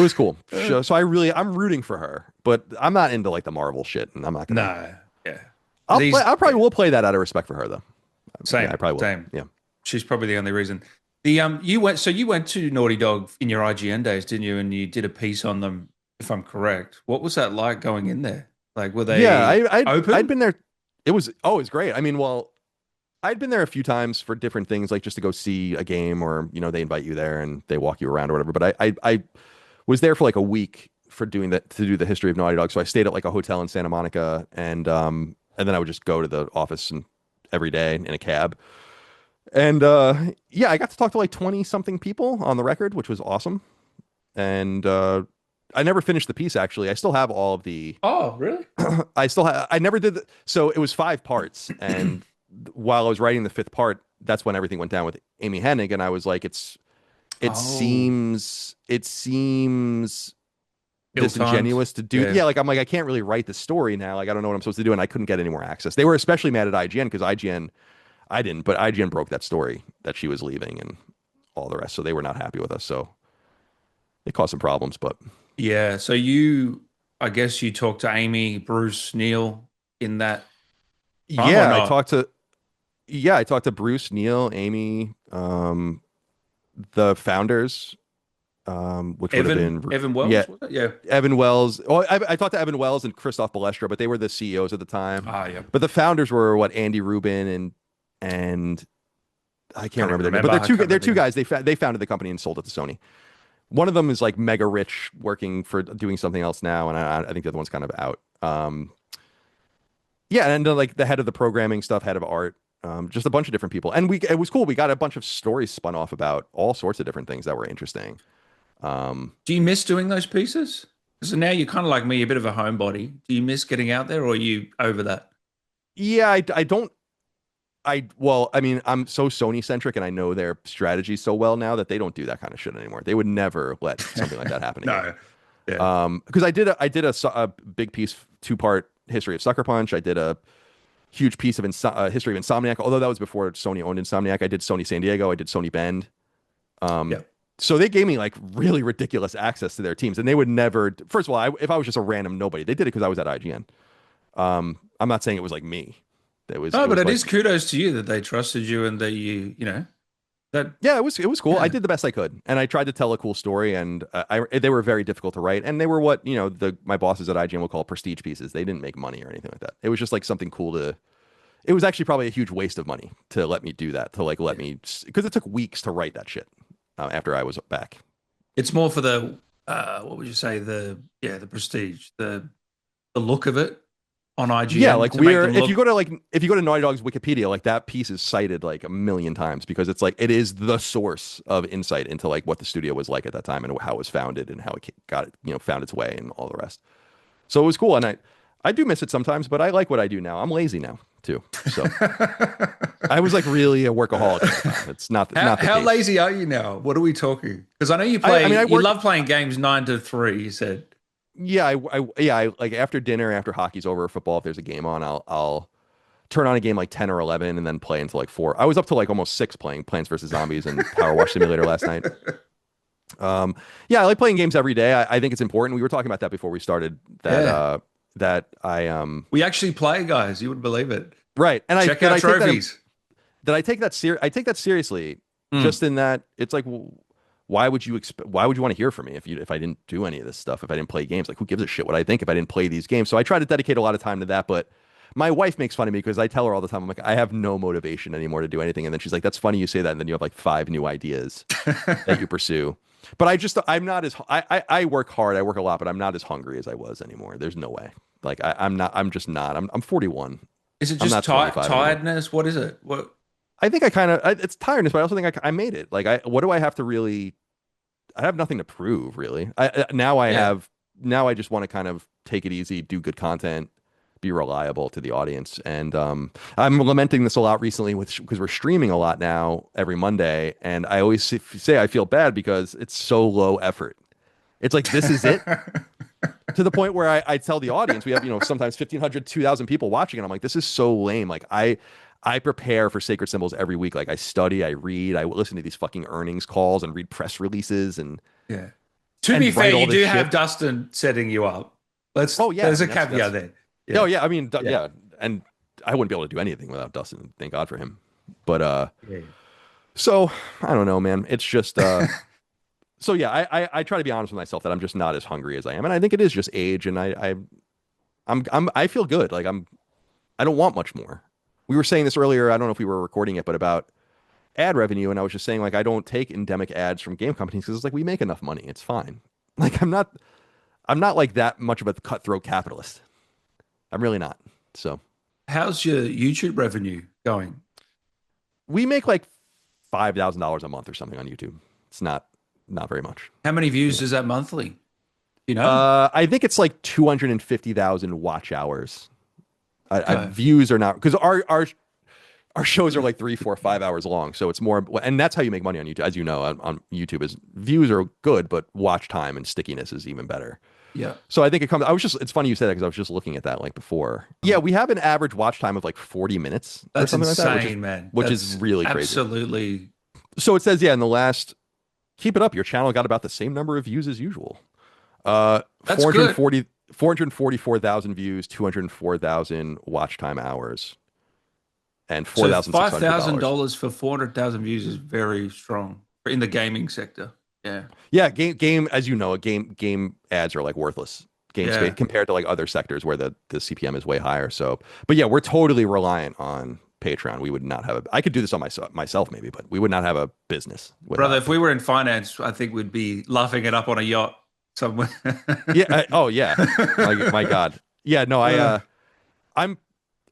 [SPEAKER 1] was cool. So I'm rooting for her, but I'm not into like the Marvel shit, and I'm not gonna.
[SPEAKER 2] No. Yeah. These.
[SPEAKER 1] I probably
[SPEAKER 2] Yeah.
[SPEAKER 1] will play that out of respect for her though. Yeah, I
[SPEAKER 2] Same,
[SPEAKER 1] probably will.
[SPEAKER 2] same.
[SPEAKER 1] Yeah.
[SPEAKER 2] She's probably the only reason. The you went to Naughty Dog in your IGN days, didn't you? And you did a piece on them, if I'm correct. What was that like going in there? Like, were
[SPEAKER 1] Yeah,
[SPEAKER 2] they
[SPEAKER 1] I'd
[SPEAKER 2] open?
[SPEAKER 1] been there. It was great. I mean, well, I'd been there a few times for different things, like just to go see a game, or they invite you there and they walk you around or whatever. But I was there for like a week for doing that, to do the history of Naughty Dog. So I stayed at like a hotel in Santa Monica, and then I would just go to the office and every day in a cab. And yeah, I got to talk to like 20 something people on the record, which was awesome. And I never finished the piece actually. I still have all of the
[SPEAKER 2] Oh, really?
[SPEAKER 1] I never did so it was 5 parts, and while I was writing the fifth part, that's when everything went down with Amy Hennig, and I was like,
[SPEAKER 2] Oh,
[SPEAKER 1] it seems
[SPEAKER 2] ill-timed.
[SPEAKER 1] disingenuous to do.
[SPEAKER 2] Yeah.
[SPEAKER 1] Yeah, like I'm like, I can't really write the story now. Like I don't know what I'm supposed to do, and I couldn't get any more access. They were especially mad at IGN because IGN, I didn't, but IGN broke that story that she was leaving and all the rest, so they were not happy with us. So it caused some problems, but
[SPEAKER 2] Yeah. So I guess you talked to Amy, Bruce, Neil in that time or
[SPEAKER 1] yeah,
[SPEAKER 2] not?
[SPEAKER 1] I talked to Bruce, Neil, Amy, the founders, which would have been
[SPEAKER 2] Evan
[SPEAKER 1] yeah,
[SPEAKER 2] Wells, was it? Yeah.
[SPEAKER 1] Evan Wells. Oh, I talked to Evan Wells and Christoph Balestra, but they were the CEOs at the time.
[SPEAKER 2] Ah, yeah.
[SPEAKER 1] But the founders were what, Andy Rubin and I can't
[SPEAKER 2] Can't even
[SPEAKER 1] remember their name, but
[SPEAKER 2] remember. I can't
[SPEAKER 1] they're
[SPEAKER 2] remember
[SPEAKER 1] two
[SPEAKER 2] either.
[SPEAKER 1] guys. They founded the company and sold it to Sony. One of them is like mega rich, working for doing something else now, and I think the other one's kind of out. Yeah, and then like the head of the programming stuff, head of art, just a bunch of different people, and it was cool. We got a bunch of stories spun off about all sorts of different things that were interesting. Um,
[SPEAKER 2] Do you miss doing those pieces? So now you're kind of like me, a bit of a homebody. Do you miss getting out there or are you over that?
[SPEAKER 1] yeah, I don't. Well, I mean, I'm so Sony centric, and I know their strategy so well now that they don't do that kind of shit anymore. They would never let something like that happen again.
[SPEAKER 2] No. Yeah.
[SPEAKER 1] Because a big piece, 2 part history of Sucker Punch. I did a huge piece of history of Insomniac, although that was before Sony owned Insomniac. I did Sony San Diego. I did Sony Bend.
[SPEAKER 2] Yeah.
[SPEAKER 1] So they gave me like really ridiculous access to their teams, and they would never. First of all, if I was just a random nobody, they did it because I was at IGN. I'm not saying it was like me.
[SPEAKER 2] No,
[SPEAKER 1] It
[SPEAKER 2] but
[SPEAKER 1] was
[SPEAKER 2] it
[SPEAKER 1] like
[SPEAKER 2] is kudos to you that they trusted you and that that,
[SPEAKER 1] yeah, it was cool. I
[SPEAKER 2] yeah.
[SPEAKER 1] did the best I could, and I tried to tell a cool story. And they were very difficult to write, and they were what my bosses at IGN would call prestige pieces. They didn't make money or anything like that. It was just like something cool to. It was actually probably a huge waste of money to let me do that. To like let
[SPEAKER 2] Yeah.
[SPEAKER 1] me, because it took weeks to write that shit after I was back.
[SPEAKER 2] It's more for the what would you say, the prestige, the look of it on
[SPEAKER 1] Yeah,
[SPEAKER 2] IGN
[SPEAKER 1] like
[SPEAKER 2] to make
[SPEAKER 1] we're
[SPEAKER 2] them look.
[SPEAKER 1] if you go to Naughty Dog's Wikipedia, like that piece is cited like a million times because it's like it is the source of insight into like what the studio was like at that time and how it was founded and how it got it, found its way and all the rest. So it was cool, and I do miss it sometimes, but I like what I do now. I'm lazy now too, so I was like really a workaholic at the time. It's not the
[SPEAKER 2] How
[SPEAKER 1] case.
[SPEAKER 2] lazy are you now? What are we talking? Because I know
[SPEAKER 1] I mean, I
[SPEAKER 2] you
[SPEAKER 1] work.
[SPEAKER 2] love playing games 9 to 3. You said,
[SPEAKER 1] Yeah, I like after dinner, after hockey's over, or football, if there's a game on, I'll turn on a game like 10 or 11 and then play until like 4. I was up to like almost 6 playing Plants vs. Zombies and Power Wash Simulator last night. Yeah, I like playing games every day. I think it's important. We were talking about that before we started
[SPEAKER 2] yeah,
[SPEAKER 1] that I
[SPEAKER 2] we actually play, guys. You wouldn't believe it.
[SPEAKER 1] right. And
[SPEAKER 2] Check
[SPEAKER 1] that
[SPEAKER 2] our
[SPEAKER 1] I take that
[SPEAKER 2] trophies.
[SPEAKER 1] I take that seriously,
[SPEAKER 2] Mm.
[SPEAKER 1] just in that it's like, why would you why would you want to hear from me if I didn't do any of this stuff, if I didn't play games? Like, who gives a shit what I think if I didn't play these games? So I try to dedicate a lot of time to that. But my wife makes fun of me because I tell her all the time, I'm like, I have no motivation anymore to do anything. And then she's like, that's funny you say that. And then you have like 5 new ideas that you pursue. But I'm not as I work hard, I work a lot, but I'm not as hungry as I was anymore. There's no way. Like I'm just not. I'm 41.
[SPEAKER 2] Is it
[SPEAKER 1] I'm
[SPEAKER 2] just
[SPEAKER 1] not 25 anymore.
[SPEAKER 2] tiredness? What is it? What?
[SPEAKER 1] I think it's tiredness, but I also think I made it. Like what do I have to really? I have nothing to prove really.
[SPEAKER 2] Yeah.
[SPEAKER 1] Now I just want to kind of take it easy, do good content, be reliable to the audience. And I'm lamenting this a lot recently because we're streaming a lot now every Monday, and I always say I feel bad because it's so low effort. It's like this is it, to the point where I tell the audience we have sometimes 1,500, 2,000 people watching, and I'm like, this is so lame. Like I prepare for Sacred Symbols every week. Like I study, I read, I listen to these fucking earnings calls and read press releases
[SPEAKER 2] Yeah. To be
[SPEAKER 1] and
[SPEAKER 2] fair,
[SPEAKER 1] write all
[SPEAKER 2] you
[SPEAKER 1] this
[SPEAKER 2] do
[SPEAKER 1] shit.
[SPEAKER 2] have Dustin setting you up.
[SPEAKER 1] Oh yeah, I
[SPEAKER 2] There's a
[SPEAKER 1] mean that's
[SPEAKER 2] caveat there.
[SPEAKER 1] oh
[SPEAKER 2] Yeah.
[SPEAKER 1] yeah. I mean
[SPEAKER 2] Yeah.
[SPEAKER 1] yeah, and I wouldn't be able to do anything without Dustin. Thank God for him. But
[SPEAKER 2] Yeah.
[SPEAKER 1] so I don't know, man. It's just so yeah, I try to be honest with myself that I'm just not as hungry as I am, and I think it is just age, and I feel good. Like I don't want much more. We were saying this earlier. I don't know if we were recording it, but about ad revenue, and I was just saying like I don't take endemic ads from game companies because it's like we make enough money. It's fine. Like I'm not like that much of a cutthroat capitalist. I'm really not. So
[SPEAKER 2] How's your YouTube revenue going?
[SPEAKER 1] we make like $5,000 a month or something on YouTube. It's not very much.
[SPEAKER 2] How many views
[SPEAKER 1] Yeah.
[SPEAKER 2] is that monthly? You know?
[SPEAKER 1] I think it's like 250,000 watch hours.
[SPEAKER 2] Okay.
[SPEAKER 1] Views are not because our shows are like 3, 4, 5 hours long, so it's more, and that's how you make money on YouTube, as you know, on YouTube is views are good, but watch time and stickiness is even better.
[SPEAKER 2] Yeah.
[SPEAKER 1] So I think it comes. It's funny you said that because I was just looking at that like before. Yeah, we have an average watch time of like 40 minutes or
[SPEAKER 2] That's
[SPEAKER 1] something
[SPEAKER 2] insane,
[SPEAKER 1] like that,
[SPEAKER 2] man.
[SPEAKER 1] which
[SPEAKER 2] That's
[SPEAKER 1] is really crazy.
[SPEAKER 2] absolutely.
[SPEAKER 1] So it says, yeah, in the last, keep it up. Your channel got about the same number of views as usual.
[SPEAKER 2] That's good.
[SPEAKER 1] 444,000 views, 204,000 watch time hours, and
[SPEAKER 2] So
[SPEAKER 1] $4,600.
[SPEAKER 2] $5,000 for 400,000 views is very strong in the gaming sector. Yeah.
[SPEAKER 1] Yeah, game as you know, game ads are like worthless. Game
[SPEAKER 2] Yeah.
[SPEAKER 1] space compared to like other sectors where the CPM is way higher. So, but yeah, we're totally reliant on Patreon. We would not have I could do this on myself maybe, but we would not have a business without
[SPEAKER 2] Brother, if we were in finance, I think we'd be laughing it up on a yacht somewhere.
[SPEAKER 1] Yeah. Oh yeah. My God. Yeah. No. I'm.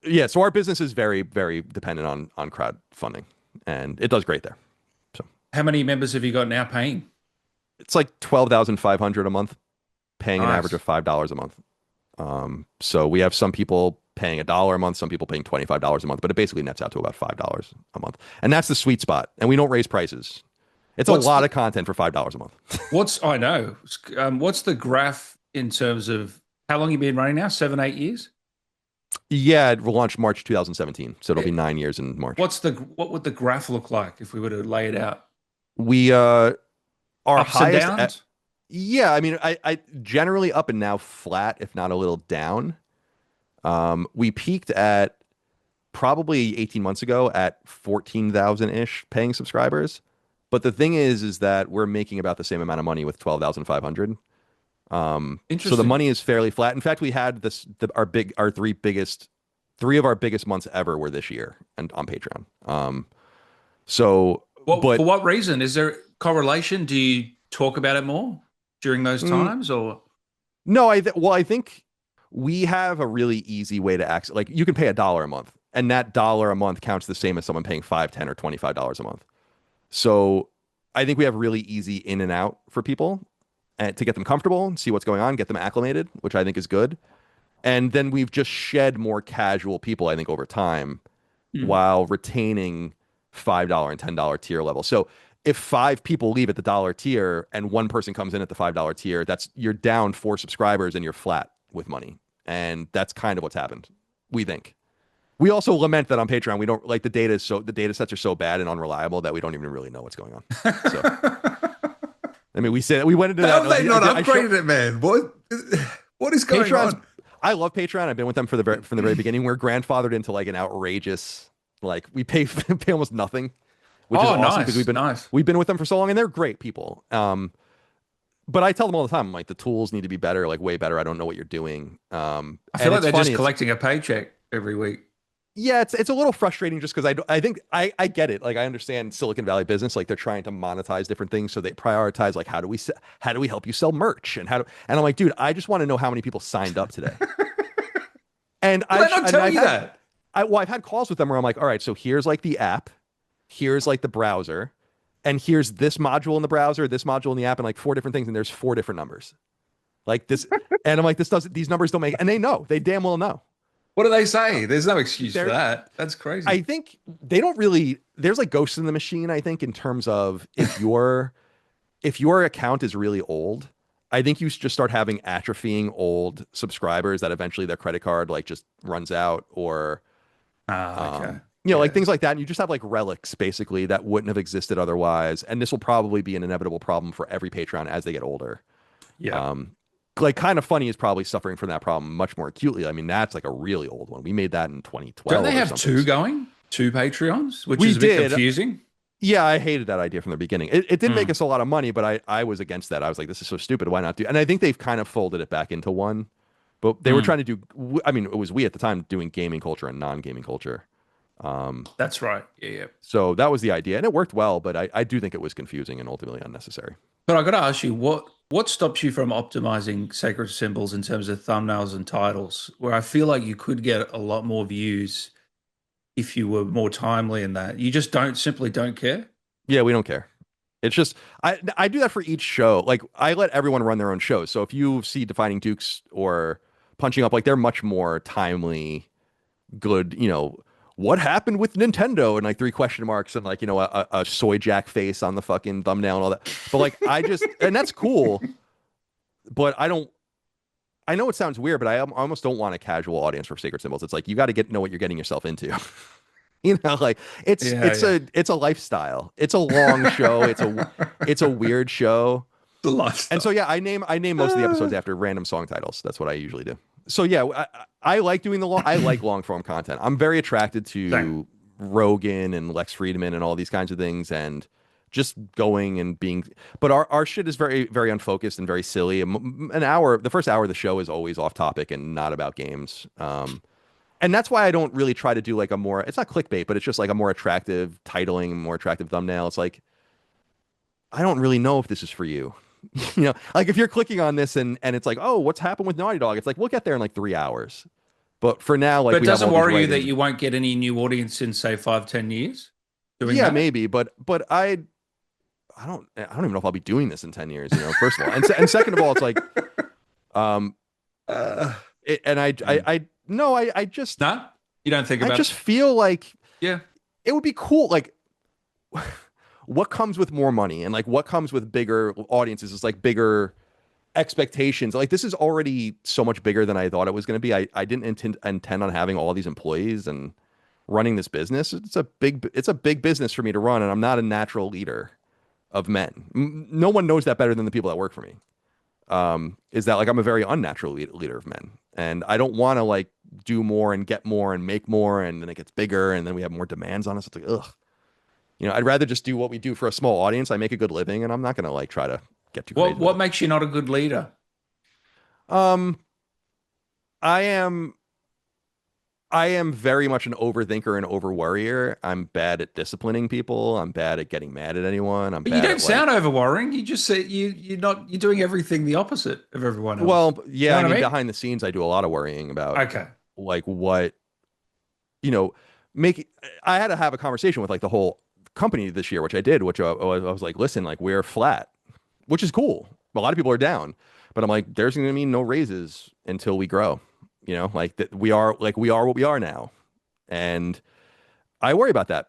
[SPEAKER 1] Yeah. So our business is very very dependent on crowdfunding, and it does great there. So
[SPEAKER 2] How many members have you got now paying?
[SPEAKER 1] it's like 12,500 a month, paying an
[SPEAKER 2] Nice.
[SPEAKER 1] average of $5 a month. So we have some people paying $1 a month, some people paying $25 a month, but it basically nets out to about $5 a month, and that's the sweet spot. And we don't raise prices. It's a lot of content for $5 a month.
[SPEAKER 2] I know. What's the graph in terms of how long you been running now? 7, 8 years?
[SPEAKER 1] Yeah, it will launch March 2017, so it'll be 9 years in March.
[SPEAKER 2] What would the graph look like if we were to lay it out?
[SPEAKER 1] We our
[SPEAKER 2] Ups and
[SPEAKER 1] highest
[SPEAKER 2] downs?
[SPEAKER 1] yeah, I mean, I generally up and now flat, if not a little down. We peaked at probably 18 months ago at 14,000 ish paying subscribers. But the thing is that we're making about the same amount of money with 12,500. So the
[SPEAKER 2] Interesting.
[SPEAKER 1] money is fairly flat. In fact, we had our three of our biggest months ever were this year and on Patreon. So,
[SPEAKER 2] For
[SPEAKER 1] but
[SPEAKER 2] what reason? Is there correlation? Do you talk about it more during those times, or
[SPEAKER 1] no, I think we have a really easy way to access. Like you can pay $1 a month, and that dollar a month counts the same as someone paying 5, 10, or $25 a month. So I think we have really easy in and out for people and to get them comfortable, see what's going on, get them acclimated, which I think is good. And then we've just shed more casual people, I think, over time while retaining $5 and $10 tier level. So if 5 people leave at the dollar tier and one person comes in at the $5 tier, you're down 4 subscribers and you're flat with money. And that's kind of what's happened, we think. We also lament that on Patreon we don't like the data sets are so bad and unreliable that we don't even really know what's going on. So I mean, we went into
[SPEAKER 3] How
[SPEAKER 1] that.
[SPEAKER 3] have they not upgraded it, man? What is going on?
[SPEAKER 1] I love Patreon. I've been with them from the very beginning. We're grandfathered into like an outrageous, like we pay almost nothing, which is awesome because we've been with them for so long and they're great people. But I tell them all the time, I'm like, the tools need to be better, like way better. I don't know what you're doing.
[SPEAKER 2] I feel like they're just collecting a paycheck every week.
[SPEAKER 1] Yeah, it's a little frustrating just because I think I get it. Like I understand Silicon Valley business, like they're trying to monetize different things, so they prioritize like how do we help you sell merch and and I'm like, dude, I just want to know how many people signed up today. And
[SPEAKER 2] I've
[SPEAKER 1] had calls with them where I'm like, all right, so here's like the app, here's like the browser, and here's this module in the browser, this module in the app, and like 4 different things, and there's 4 different numbers, like this, and I'm like, these numbers don't make, and they damn well know.
[SPEAKER 2] What do they say? There's no excuse for that. That's crazy.
[SPEAKER 1] I think they don't really. There's like ghosts in the machine. I think in terms of if your account is really old, I think you just start having atrophying old subscribers that eventually their credit card like just runs out, or
[SPEAKER 2] okay.
[SPEAKER 1] Like things like that. And you just have like relics basically that wouldn't have existed otherwise. And this will probably be an inevitable problem for every Patreon as they get older.
[SPEAKER 2] Yeah.
[SPEAKER 1] Like Kind of Funny is probably suffering from that problem much more acutely. I mean, that's like a really old one. We made that in 2012.
[SPEAKER 2] Don't they have 2 going? 2 Patreons, which
[SPEAKER 1] We
[SPEAKER 2] is a bit
[SPEAKER 1] did.
[SPEAKER 2] confusing.
[SPEAKER 1] Yeah, I hated that idea from the beginning. It did make
[SPEAKER 2] Mm.
[SPEAKER 1] us a lot of money, but I was against that. I was like, this is so stupid. Why not do? And I think they've kind of folded it back into one. But they were
[SPEAKER 2] Mm.
[SPEAKER 1] trying to do. I mean, it was we at the time doing gaming culture and non-gaming culture.
[SPEAKER 2] That's right. Yeah, yeah.
[SPEAKER 1] So that was the idea, and it worked well. But I do think it was confusing and ultimately unnecessary.
[SPEAKER 2] But I got to ask you, what stops you from optimizing sacred symbols in terms of thumbnails and titles, where I feel like you could get a lot more views if you were more timely in that? You just simply don't care.
[SPEAKER 1] Yeah, we don't care. It's just I do that for each show. Like I let everyone run their own shows. So if you see Defining Dukes or Punching Up, like they're much more timely, good. What happened with Nintendo and like 3 question marks and like a soy jack face on the fucking thumbnail and all that. But like I just and that's cool. But I don't. I know it sounds weird, but I almost don't want a casual audience for Sacred Symbols. It's like you got to know what you're getting yourself into. Like
[SPEAKER 2] Yeah, yeah.
[SPEAKER 1] it's a lifestyle. It's a long show. It's a weird show.
[SPEAKER 2] The lifestyle.
[SPEAKER 1] And so yeah, I name most of the episodes after random song titles. That's what I usually do. So yeah, I like doing I like long form content. I'm very attracted to
[SPEAKER 2] Same.
[SPEAKER 1] Rogan and Lex Friedman and all these kinds of things and just going and being. But our shit is very very unfocused and very silly. The first hour of the show is always off topic and not about games. And that's why I don't really try to do like it's not clickbait, but it's just like a more attractive titling, more attractive thumbnail. It's like, I don't really know if this is for you. Like if you're clicking on this and it's like, oh, what's happened with Naughty Dog? It's like, we'll get there in like 3 hours. But for now, like
[SPEAKER 2] But it
[SPEAKER 1] we have
[SPEAKER 2] doesn't
[SPEAKER 1] all these
[SPEAKER 2] worry you that
[SPEAKER 1] writings.
[SPEAKER 2] you won't get any new audience in, say, 5, 10 years doing
[SPEAKER 1] Yeah,
[SPEAKER 2] that?
[SPEAKER 1] maybe, but I don't even know if I'll be doing this in 10 years, first of all. And second of all, it's like, um,
[SPEAKER 3] Uh,
[SPEAKER 1] and I no, I just,
[SPEAKER 2] No? You don't think
[SPEAKER 1] I
[SPEAKER 2] about
[SPEAKER 1] just
[SPEAKER 2] it?
[SPEAKER 1] feel like
[SPEAKER 2] Yeah.
[SPEAKER 1] it would be cool. Like, what comes with more money and like what comes with bigger audiences is like bigger expectations. Like, this is already so much bigger than I thought it was going to be. I didn't intend on having all these employees and running this business. It's a big business for me to run, and I'm not a natural leader of men. No one knows that better than the people that work for me. Is that like I'm a very unnatural leader of men, and I don't want to like do more and get more and make more, and then it gets bigger, and then we have more demands on us. It's like, ugh. I'd rather just do what we do for a small audience. I make a good living, and I'm not gonna like try to get too crazy with
[SPEAKER 2] What
[SPEAKER 1] it.
[SPEAKER 2] makes you not a good leader?
[SPEAKER 1] Um, I am I am very much an overthinker and over worrier. I'm bad at disciplining people. I'm bad at getting mad at anyone. I'm
[SPEAKER 2] But you
[SPEAKER 1] bad
[SPEAKER 2] don't
[SPEAKER 1] at like,
[SPEAKER 2] sound over worrying. You just say you're doing everything the opposite of everyone else.
[SPEAKER 1] well,
[SPEAKER 2] You
[SPEAKER 1] yeah,
[SPEAKER 2] know
[SPEAKER 1] I
[SPEAKER 2] what
[SPEAKER 1] mean,
[SPEAKER 2] I mean?
[SPEAKER 1] behind the scenes, I do a lot of worrying about
[SPEAKER 2] Okay.
[SPEAKER 1] like what, you know, make. I had to have a conversation with like the whole company this year, which I did, which I was like, listen, like we're flat, which is cool. A lot of people are down, but I'm like, there's going to be no raises until we grow. Like that we are what we are now, and I worry about that.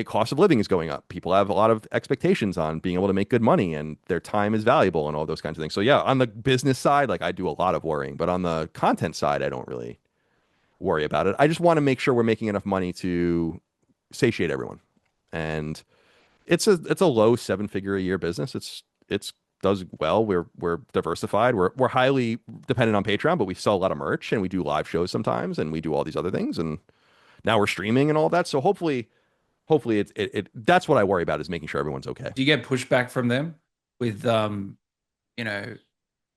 [SPEAKER 1] Cost of living is going up. People have a lot of expectations on being able to make good money, and their time is valuable, and all those kinds of things. So yeah, on the business side, like I do a lot of worrying, but on the content side, I don't really worry about it. I just want to make sure we're making enough money to satiate everyone, and it's a low 7 figure a year business. It's does well. We're diversified. We're highly dependent on Patreon, but we sell a lot of merch and we do live shows sometimes, and we do all these other things, and now we're streaming and all that. So hopefully that's what I worry about, is making sure everyone's okay.
[SPEAKER 2] Do you get pushback from them with you know,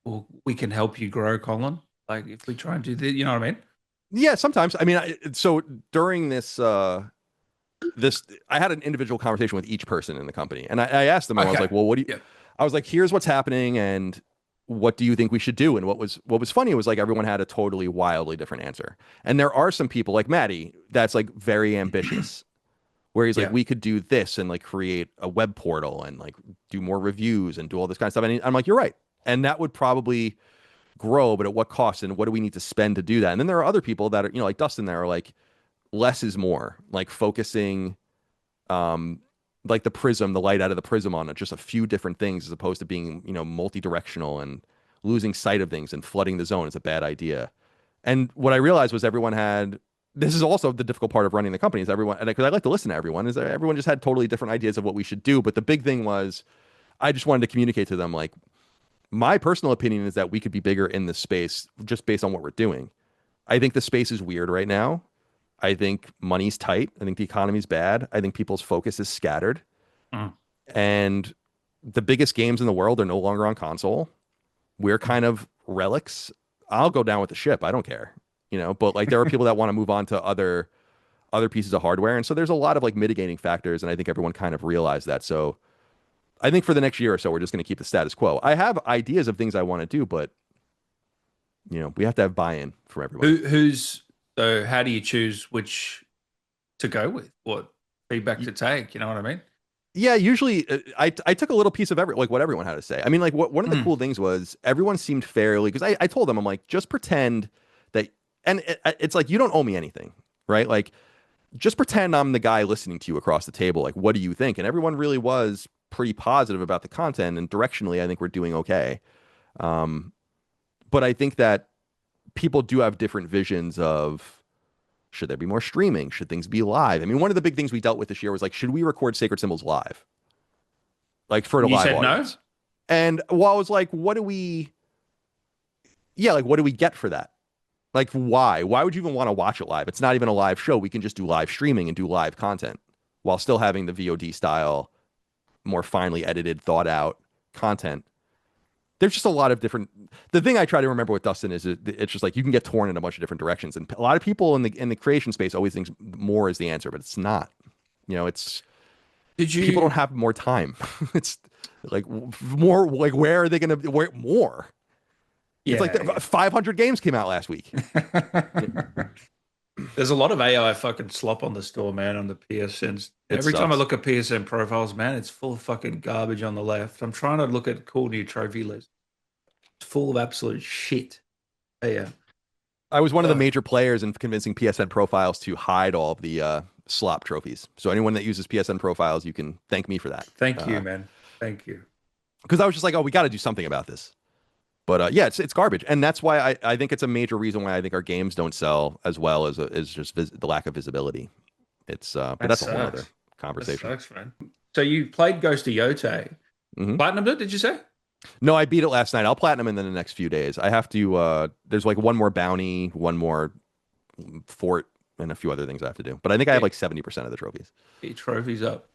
[SPEAKER 2] well, we can help you grow, Colin? Like if we try and do this, you know what I mean?
[SPEAKER 1] Yeah, sometimes. I mean, so during this I had an individual conversation with each person in the company, and I asked them, and I was
[SPEAKER 2] Okay.
[SPEAKER 1] like, well, what do you?
[SPEAKER 2] Yeah.
[SPEAKER 1] I was like, here's what's happening, and what do you think we should do? And what was funny was like everyone had a totally wildly different answer, and there are some people like Maddie that's like very ambitious, where he's like,
[SPEAKER 2] Yeah.
[SPEAKER 1] we could do this and like create a web portal and like do more reviews and do all this kind of stuff. And I'm like, you're right, and that would probably grow, but at what cost, and what do we need to spend to do that? And then there are other people that are, like Dustin, there are like less is more, like focusing um like the light out of the prism on just a few different things, as opposed to being, multi-directional, and losing sight of things and flooding the zone is a bad idea. And what I realized was everyone had, this is also the difficult part of running the company, is everyone, and because I like to listen to everyone, is that everyone just had totally different ideas of what we should do. But the big thing was, I just wanted to communicate to them, like, my personal opinion is that we could be bigger in this space just based on what we're doing. I think the space is weird right now. I think money's tight. I think the economy's bad. I think people's focus is scattered.
[SPEAKER 2] Mm.
[SPEAKER 1] And the biggest games in the world are no longer on console. We're kind of relics. I'll go down with the ship. I don't care. But like there are people that want to move on to other pieces of hardware. And so there's a lot of like mitigating factors. And I think everyone kind of realized that. So I think for the next year or so, we're just going to keep the status quo. I have ideas of things I want to do, but we have to have buy-in from everyone.
[SPEAKER 2] So how do you choose which to go with? What feedback to take? You know what I mean?
[SPEAKER 1] Yeah, usually I took a little piece of what everyone had to say. I mean, like one of the cool things was everyone seemed fairly, because I told them, I'm like, just pretend that, and it's like, you don't owe me anything, right? Like, just pretend I'm the guy listening to you across the table. Like, what do you think? And everyone really was pretty positive about the content, and directionally, I think we're doing okay. But I think that people do have different visions of, should there be more streaming? Should things be live? I mean, one of the big things we dealt with this year was like, should we record Sacred Symbols live? Like for a live audience? No? And I was like, what do we get for that? Like, why? Why would you even want to watch it live? It's not even a live show. We can just do live streaming and do live content while still having the VOD style, more finely edited, thought out content. There's just a lot of different. The thing I try to remember with Dustin is it's just like you can get torn in a bunch of different directions, and a lot of people in the creation space always think more is the answer, but it's not. It's people don't have more time. It's like more like where are they going to where more? Yeah, it's like 500 games came out last week.
[SPEAKER 2] There's a lot of AI fucking slop on the store, man, on the PSNs. Every time I look at PSN profiles, man, it's full of fucking garbage on the left. I'm trying to look at cool new trophy lists. It's full of absolute shit. Yeah.
[SPEAKER 1] I was one of the major players in convincing PSN profiles to hide all of the slop trophies. So anyone that uses PSN profiles, you can thank me for that.
[SPEAKER 2] Thank you, man. Thank you.
[SPEAKER 1] Because I was just like, oh, we got to do something about this. But yeah, it's garbage, and that's why I think it's a major reason why I think our games don't sell as well as just the lack of visibility. It's but that's a whole other conversation.
[SPEAKER 2] That sucks, man. So you played Ghost of Yotei. Platinumed it? Did you say?
[SPEAKER 1] No, I beat it last night. I'll platinum in the next few days. I have to. There's like one more bounty, one more fort, and a few other things I have to do. But I think I have like 70% of the trophies.
[SPEAKER 2] Get trophies up.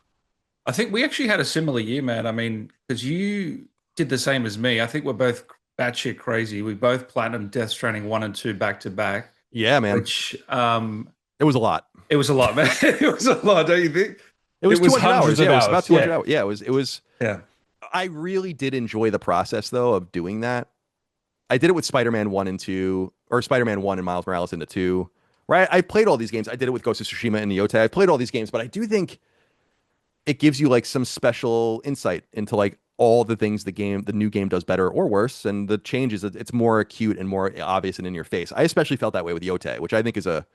[SPEAKER 2] I think we actually had a similar year, man. I mean, because you did the same as me. I think we're both batshit crazy. We both platinumed Death Stranding 1 and 2 back to back.
[SPEAKER 1] Yeah, man.
[SPEAKER 2] Which
[SPEAKER 1] it was a lot.
[SPEAKER 2] It was a lot, man. It was a lot, don't you think?
[SPEAKER 1] It was 200 hours. Yeah, it was about 200 hours. Yeah, it was.
[SPEAKER 2] Yeah.
[SPEAKER 1] I really did enjoy the process though of doing that. I did it with Spider-Man 1 and 2, or Spider-Man 1 and Miles Morales into 2. Right? I played all these games. I did it with Ghost of Tsushima and Yotei. I played all these games, but I do think it gives you like some special insight into like all the things the new game does better or worse, and the changes, it's more acute and more obvious and in your face. I especially felt that way with Yotei, which I think is a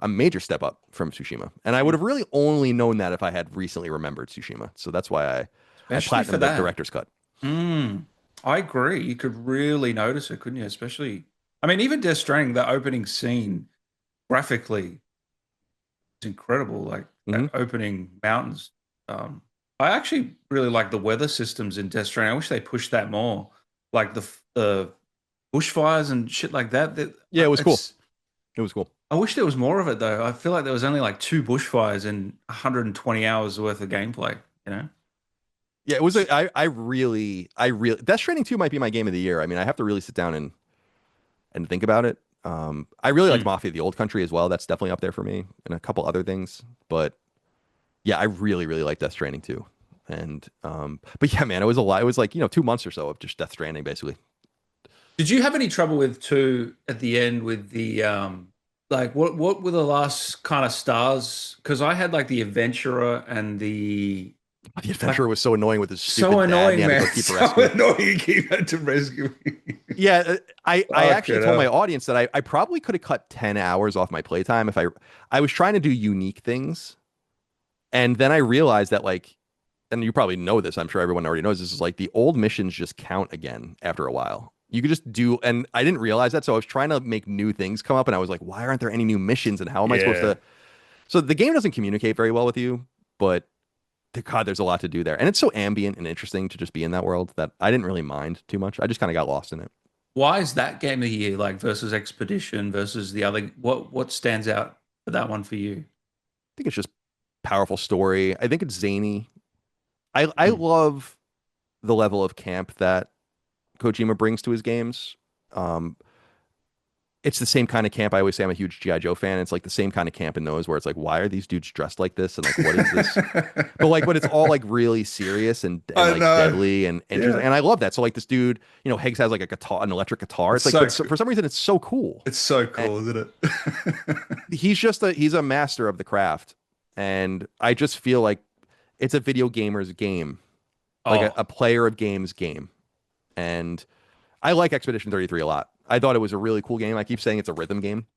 [SPEAKER 1] major step up from Tsushima. And I would have really only known that if I had recently remembered Tsushima. So that's why I platinumed the director's cut.
[SPEAKER 2] I agree. You could really notice it, couldn't you? Especially, I mean, even Death Stranding, the opening scene, graphically, is incredible. Like that opening mountains. I actually really like the weather systems in Death Stranding. I wish they pushed that more, like the bushfires and shit like that.
[SPEAKER 1] Yeah, it was cool. It was cool.
[SPEAKER 2] I wish there was more of it though. I feel like there was only like 2 bushfires in 120 hours worth of gameplay.
[SPEAKER 1] Yeah, it was. I really Death Stranding 2 might be my game of the year. I mean, I have to really sit down and think about it. I really liked Mafia: The Old Country as well. That's definitely up there for me, and a couple other things, but. Yeah, I really, really like Death Stranding too. And but yeah, man, it was a lot. It was like, 2 months or so of just Death Stranding, basically.
[SPEAKER 2] Did you have any trouble with 2 at the end with the like what were the last kind of stars? Because I had like the Adventurer and the
[SPEAKER 1] Adventurer was so annoying with his stupid
[SPEAKER 2] so annoying,
[SPEAKER 1] dad.
[SPEAKER 2] Man. So annoying he had to rescue me.
[SPEAKER 1] Yeah, I actually told my audience that I probably could have cut 10 hours off my playtime if I was trying to do unique things. And then I realized that and you probably know this, I'm sure everyone already knows this, is like the old missions just count again after a while. You could just do, and I didn't realize that. So I was trying to make new things come up and I was like, why aren't there any new missions? And how am I supposed to? So the game doesn't communicate very well with you, but God, there's a lot to do there. And it's so ambient and interesting to just be in that world that I didn't really mind too much. I just kind of got lost in it.
[SPEAKER 2] Why is that game of the year like versus Expedition versus the other? What stands out for that one for you?
[SPEAKER 1] I think it's just powerful story. I think it's zany. I love the level of camp that Kojima brings to his games. Um, it's the same kind of camp. I always say I'm a huge G.I. Joe fan. It's like the same kind of camp in those where it's like, why are these dudes dressed like this? And like, what is this? But like, when it's all like really serious and
[SPEAKER 3] I
[SPEAKER 1] like
[SPEAKER 3] know.
[SPEAKER 1] deadly and interesting.
[SPEAKER 3] Yeah.
[SPEAKER 1] And I love that. So like this dude, Higgs has like a guitar, an electric guitar. It's like,
[SPEAKER 3] So
[SPEAKER 1] but for some reason, it's so cool.
[SPEAKER 3] It's so
[SPEAKER 1] And
[SPEAKER 3] cool, isn't it?
[SPEAKER 1] he's a master of the craft. And I just feel like it's a video gamer's game, like
[SPEAKER 2] Oh,
[SPEAKER 1] a player of games game. And I like Expedition 33 a lot. I thought it was a really cool game. I keep saying it's a rhythm game.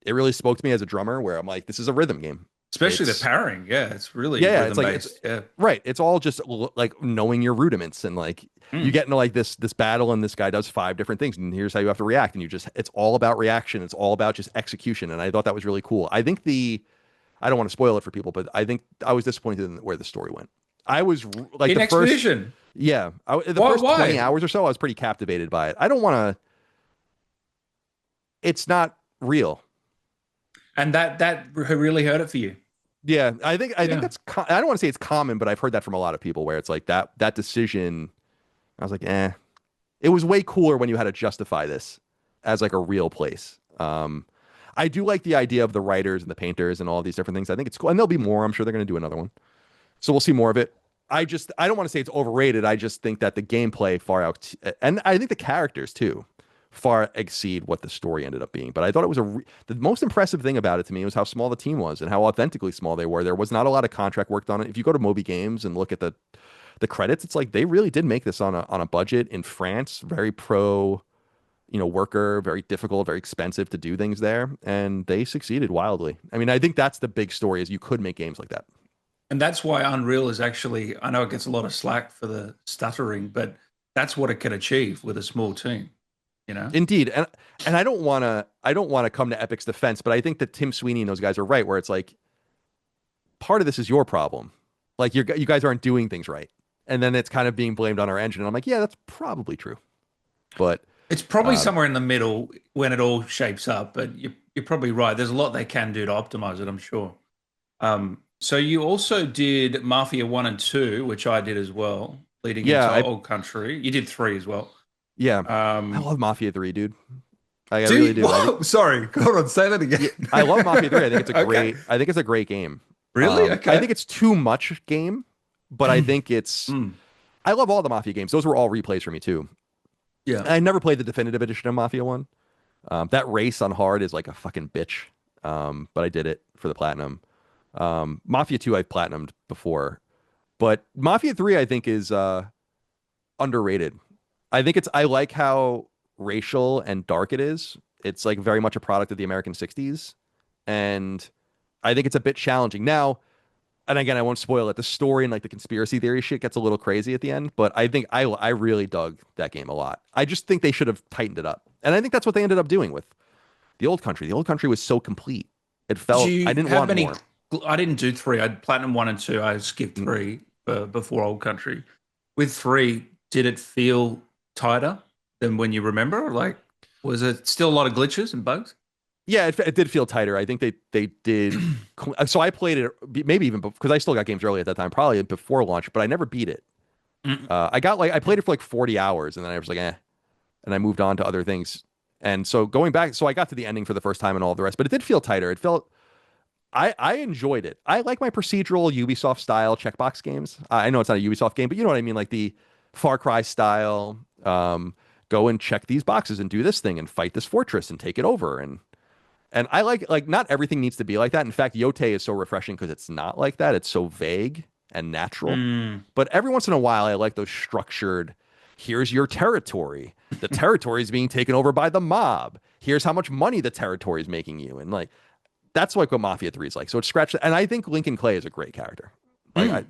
[SPEAKER 1] It really spoke to me as a drummer where I'm like, this is a rhythm game.
[SPEAKER 2] especially the
[SPEAKER 1] It's
[SPEAKER 2] parrying. Yeah, it's really
[SPEAKER 1] yeah,
[SPEAKER 2] rhythm
[SPEAKER 1] it's like
[SPEAKER 2] based.
[SPEAKER 1] it's
[SPEAKER 2] Yeah.
[SPEAKER 1] right. It's all just like knowing your rudiments and like you
[SPEAKER 2] Mm.
[SPEAKER 1] get into like this battle and this guy does 5 different things and here's how you have to react and it's all about reaction. It's all about just execution. And I thought that was really cool. I think I don't want to spoil it for people, but I think I was disappointed in where the story went. I was like
[SPEAKER 2] In
[SPEAKER 1] the first,
[SPEAKER 2] Expedition.
[SPEAKER 1] yeah, the
[SPEAKER 2] Why?
[SPEAKER 1] first 20
[SPEAKER 2] Why?
[SPEAKER 1] hours or so, I was pretty captivated by it. I don't want to, it's not real.
[SPEAKER 2] And that really hurt it for you.
[SPEAKER 1] Yeah, I think
[SPEAKER 2] Yeah.
[SPEAKER 1] that's I don't want to say it's common, but I've heard that from a lot of people where it's like that decision. I was like, it was way cooler when you had to justify this as like a real place. I do like the idea of the writers and the painters and all these different things. I think it's cool, and there'll be more. I'm sure they're going to do another one, so we'll see more of it. I don't want to say it's overrated. I just think that the gameplay far out, and I think the characters too, far exceed what the story ended up being. But I thought it was the most impressive thing about it to me was how small the team was and how authentically small they were. There was not a lot of contract work on it. If you go to Moby Games and look at the credits, it's like they really did make this on a budget in France, very pro, worker, very difficult, very expensive to do things there, and they succeeded wildly. I mean, I think that's the big story is you could make games like that.
[SPEAKER 2] And that's why Unreal is actually, I know it gets a lot of slack for the stuttering, but that's what it can achieve with a small team, you know?
[SPEAKER 1] Indeed, and I don't want to come to Epic's defense, but I think that Tim Sweeney and those guys are right. Where it's like part of this is your problem, like you guys aren't doing things right, and then it's kind of being blamed on our engine. And I'm like, yeah, that's probably true, but
[SPEAKER 2] It's probably somewhere in the middle when it all shapes up, but you're probably right. There's a lot they can do to optimize it, I'm sure. So you also did Mafia 1 and 2, which I did as well, leading into Old Country. You did 3 as well.
[SPEAKER 1] Yeah, I love Mafia 3, dude. I
[SPEAKER 3] Do
[SPEAKER 1] really
[SPEAKER 3] you-
[SPEAKER 1] do.
[SPEAKER 3] Whoa, sorry, hold on, say that again.
[SPEAKER 1] I love Mafia 3. I think it's a
[SPEAKER 3] Okay.
[SPEAKER 1] great. I think it's a great game.
[SPEAKER 3] Really? Okay.
[SPEAKER 1] I think it's too much game, but I think it's. I love all the Mafia games. Those were all replays for me too.
[SPEAKER 2] Yeah.
[SPEAKER 1] I never played the definitive edition of Mafia 1. That race on hard is like a fucking bitch. But I did it for the platinum. Mafia 2 I've platinumed before. But Mafia 3 I think is underrated. I like how racial and dark it is. It's like very much a product of the American 60s. And I think it's a bit challenging. Now, and again, I won't spoil it. The story and like the conspiracy theory shit gets a little crazy at the end, but I think I really dug that game a lot. I just think they should have tightened it up. And I think that's what they ended up doing with the Old Country. The Old Country was so complete. It felt I didn't want more.
[SPEAKER 2] I didn't do 3. I platinum 1 and 2. I skipped 3 before Old Country. With 3, did it feel tighter than when you remember? Like, was it still a lot of glitches and bugs?
[SPEAKER 1] Yeah, it did feel tighter. I think they did. So I played it maybe even because I still got games early at that time, probably before launch, but I never beat it. I played it for like 40 hours and then I was like, and I moved on to other things. And so going back, so I got to the ending for the first time and all the rest, but it did feel tighter. It felt, I enjoyed it. I like my procedural Ubisoft style checkbox games. I know it's not a Ubisoft game, but you know what I mean? Like the Far Cry style, go and check these boxes and do this thing and fight this fortress and take it over. And I like not everything needs to be like that. In fact, Yote is so refreshing because it's not like that. It's so vague and natural. But every once in a while, I like those structured, here's your territory. The territory is being taken over by the mob. Here's how much money the territory is making you. And like, that's like what Mafia 3 is like. So it's scratched. And I think Lincoln Clay is a great character. Like,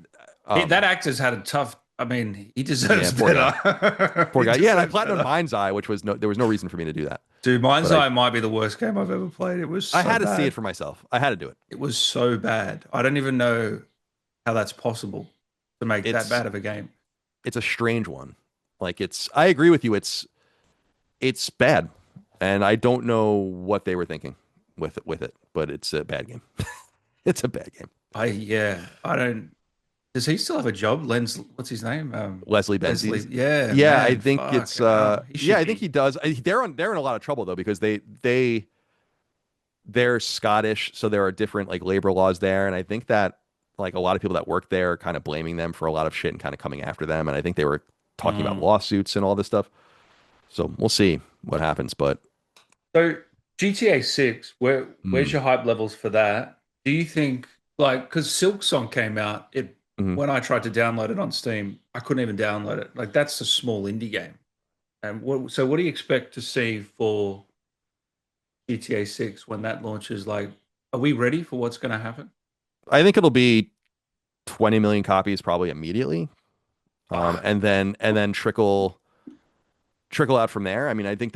[SPEAKER 2] That actor's had a tough, I mean, he deserves
[SPEAKER 1] poor
[SPEAKER 2] better.
[SPEAKER 1] Poor guy. Yeah, and I platinumed Mindseye, which was there was no reason for me to do that.
[SPEAKER 2] Dude, Mindseye might be the worst game I've ever played. It was so
[SPEAKER 1] I had to
[SPEAKER 2] bad.
[SPEAKER 1] see it for myself. I had to do it.
[SPEAKER 2] It was so bad. I don't even know how that's possible to make that bad of a game.
[SPEAKER 1] It's a strange one. Like I agree with you. It's bad. And I don't know what they were thinking. with it, but it's a bad game. It's a bad game.
[SPEAKER 2] I don't. Does he still have a job? What's his name?
[SPEAKER 1] Leslie
[SPEAKER 2] Leslie.
[SPEAKER 1] Benzies.
[SPEAKER 2] Yeah,
[SPEAKER 1] Yeah, I
[SPEAKER 2] man.
[SPEAKER 1] think it's
[SPEAKER 2] He
[SPEAKER 1] yeah,
[SPEAKER 2] should
[SPEAKER 1] I think
[SPEAKER 2] be.
[SPEAKER 1] he does. They're in a lot of trouble though because they're Scottish, so there are different like labor laws there, and I think that like a lot of people that work there are kind of blaming them for a lot of shit and kind of coming after them, and I think they were talking about
[SPEAKER 2] Mm.
[SPEAKER 1] lawsuits and all this stuff. So we'll see what happens, but
[SPEAKER 2] So GTA 6, where's
[SPEAKER 1] mm,
[SPEAKER 2] your hype levels for that? Do you think like because Silk Song came out, it
[SPEAKER 1] mhm.
[SPEAKER 2] when I tried to download it on Steam, I couldn't even download it. Like that's a small indie game. And what do you expect to see for GTA 6 when that launches? Like, are we ready for what's going to happen?
[SPEAKER 1] I think it'll be 20 million copies probably immediately,
[SPEAKER 2] Fuck.
[SPEAKER 1] and then trickle out from there. I mean, I think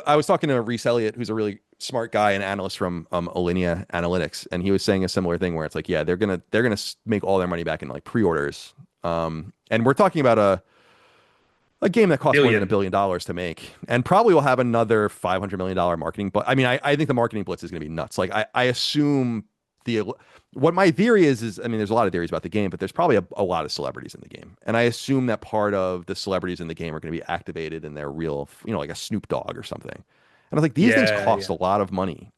[SPEAKER 1] I was talking to Reese Elliott, who's a really smart guy and analyst from Alinea Analytics, and he was saying a similar thing where it's like, yeah, they're gonna make all their money back in like pre-orders. And we're talking about a game that costs more than $1
[SPEAKER 2] Billion.
[SPEAKER 1] billion to make, and probably will have another $500 million marketing. But I mean, I think the marketing blitz is gonna be nuts. Like I assume the what my theory is I mean, there's a lot of theories about the game, but there's probably a lot of celebrities in the game, and I assume that part of the celebrities in the game are going to be activated in their real, like a Snoop Dogg or something. And I was like, these things
[SPEAKER 2] Yeah,
[SPEAKER 1] cost
[SPEAKER 2] yeah.
[SPEAKER 1] a lot of money,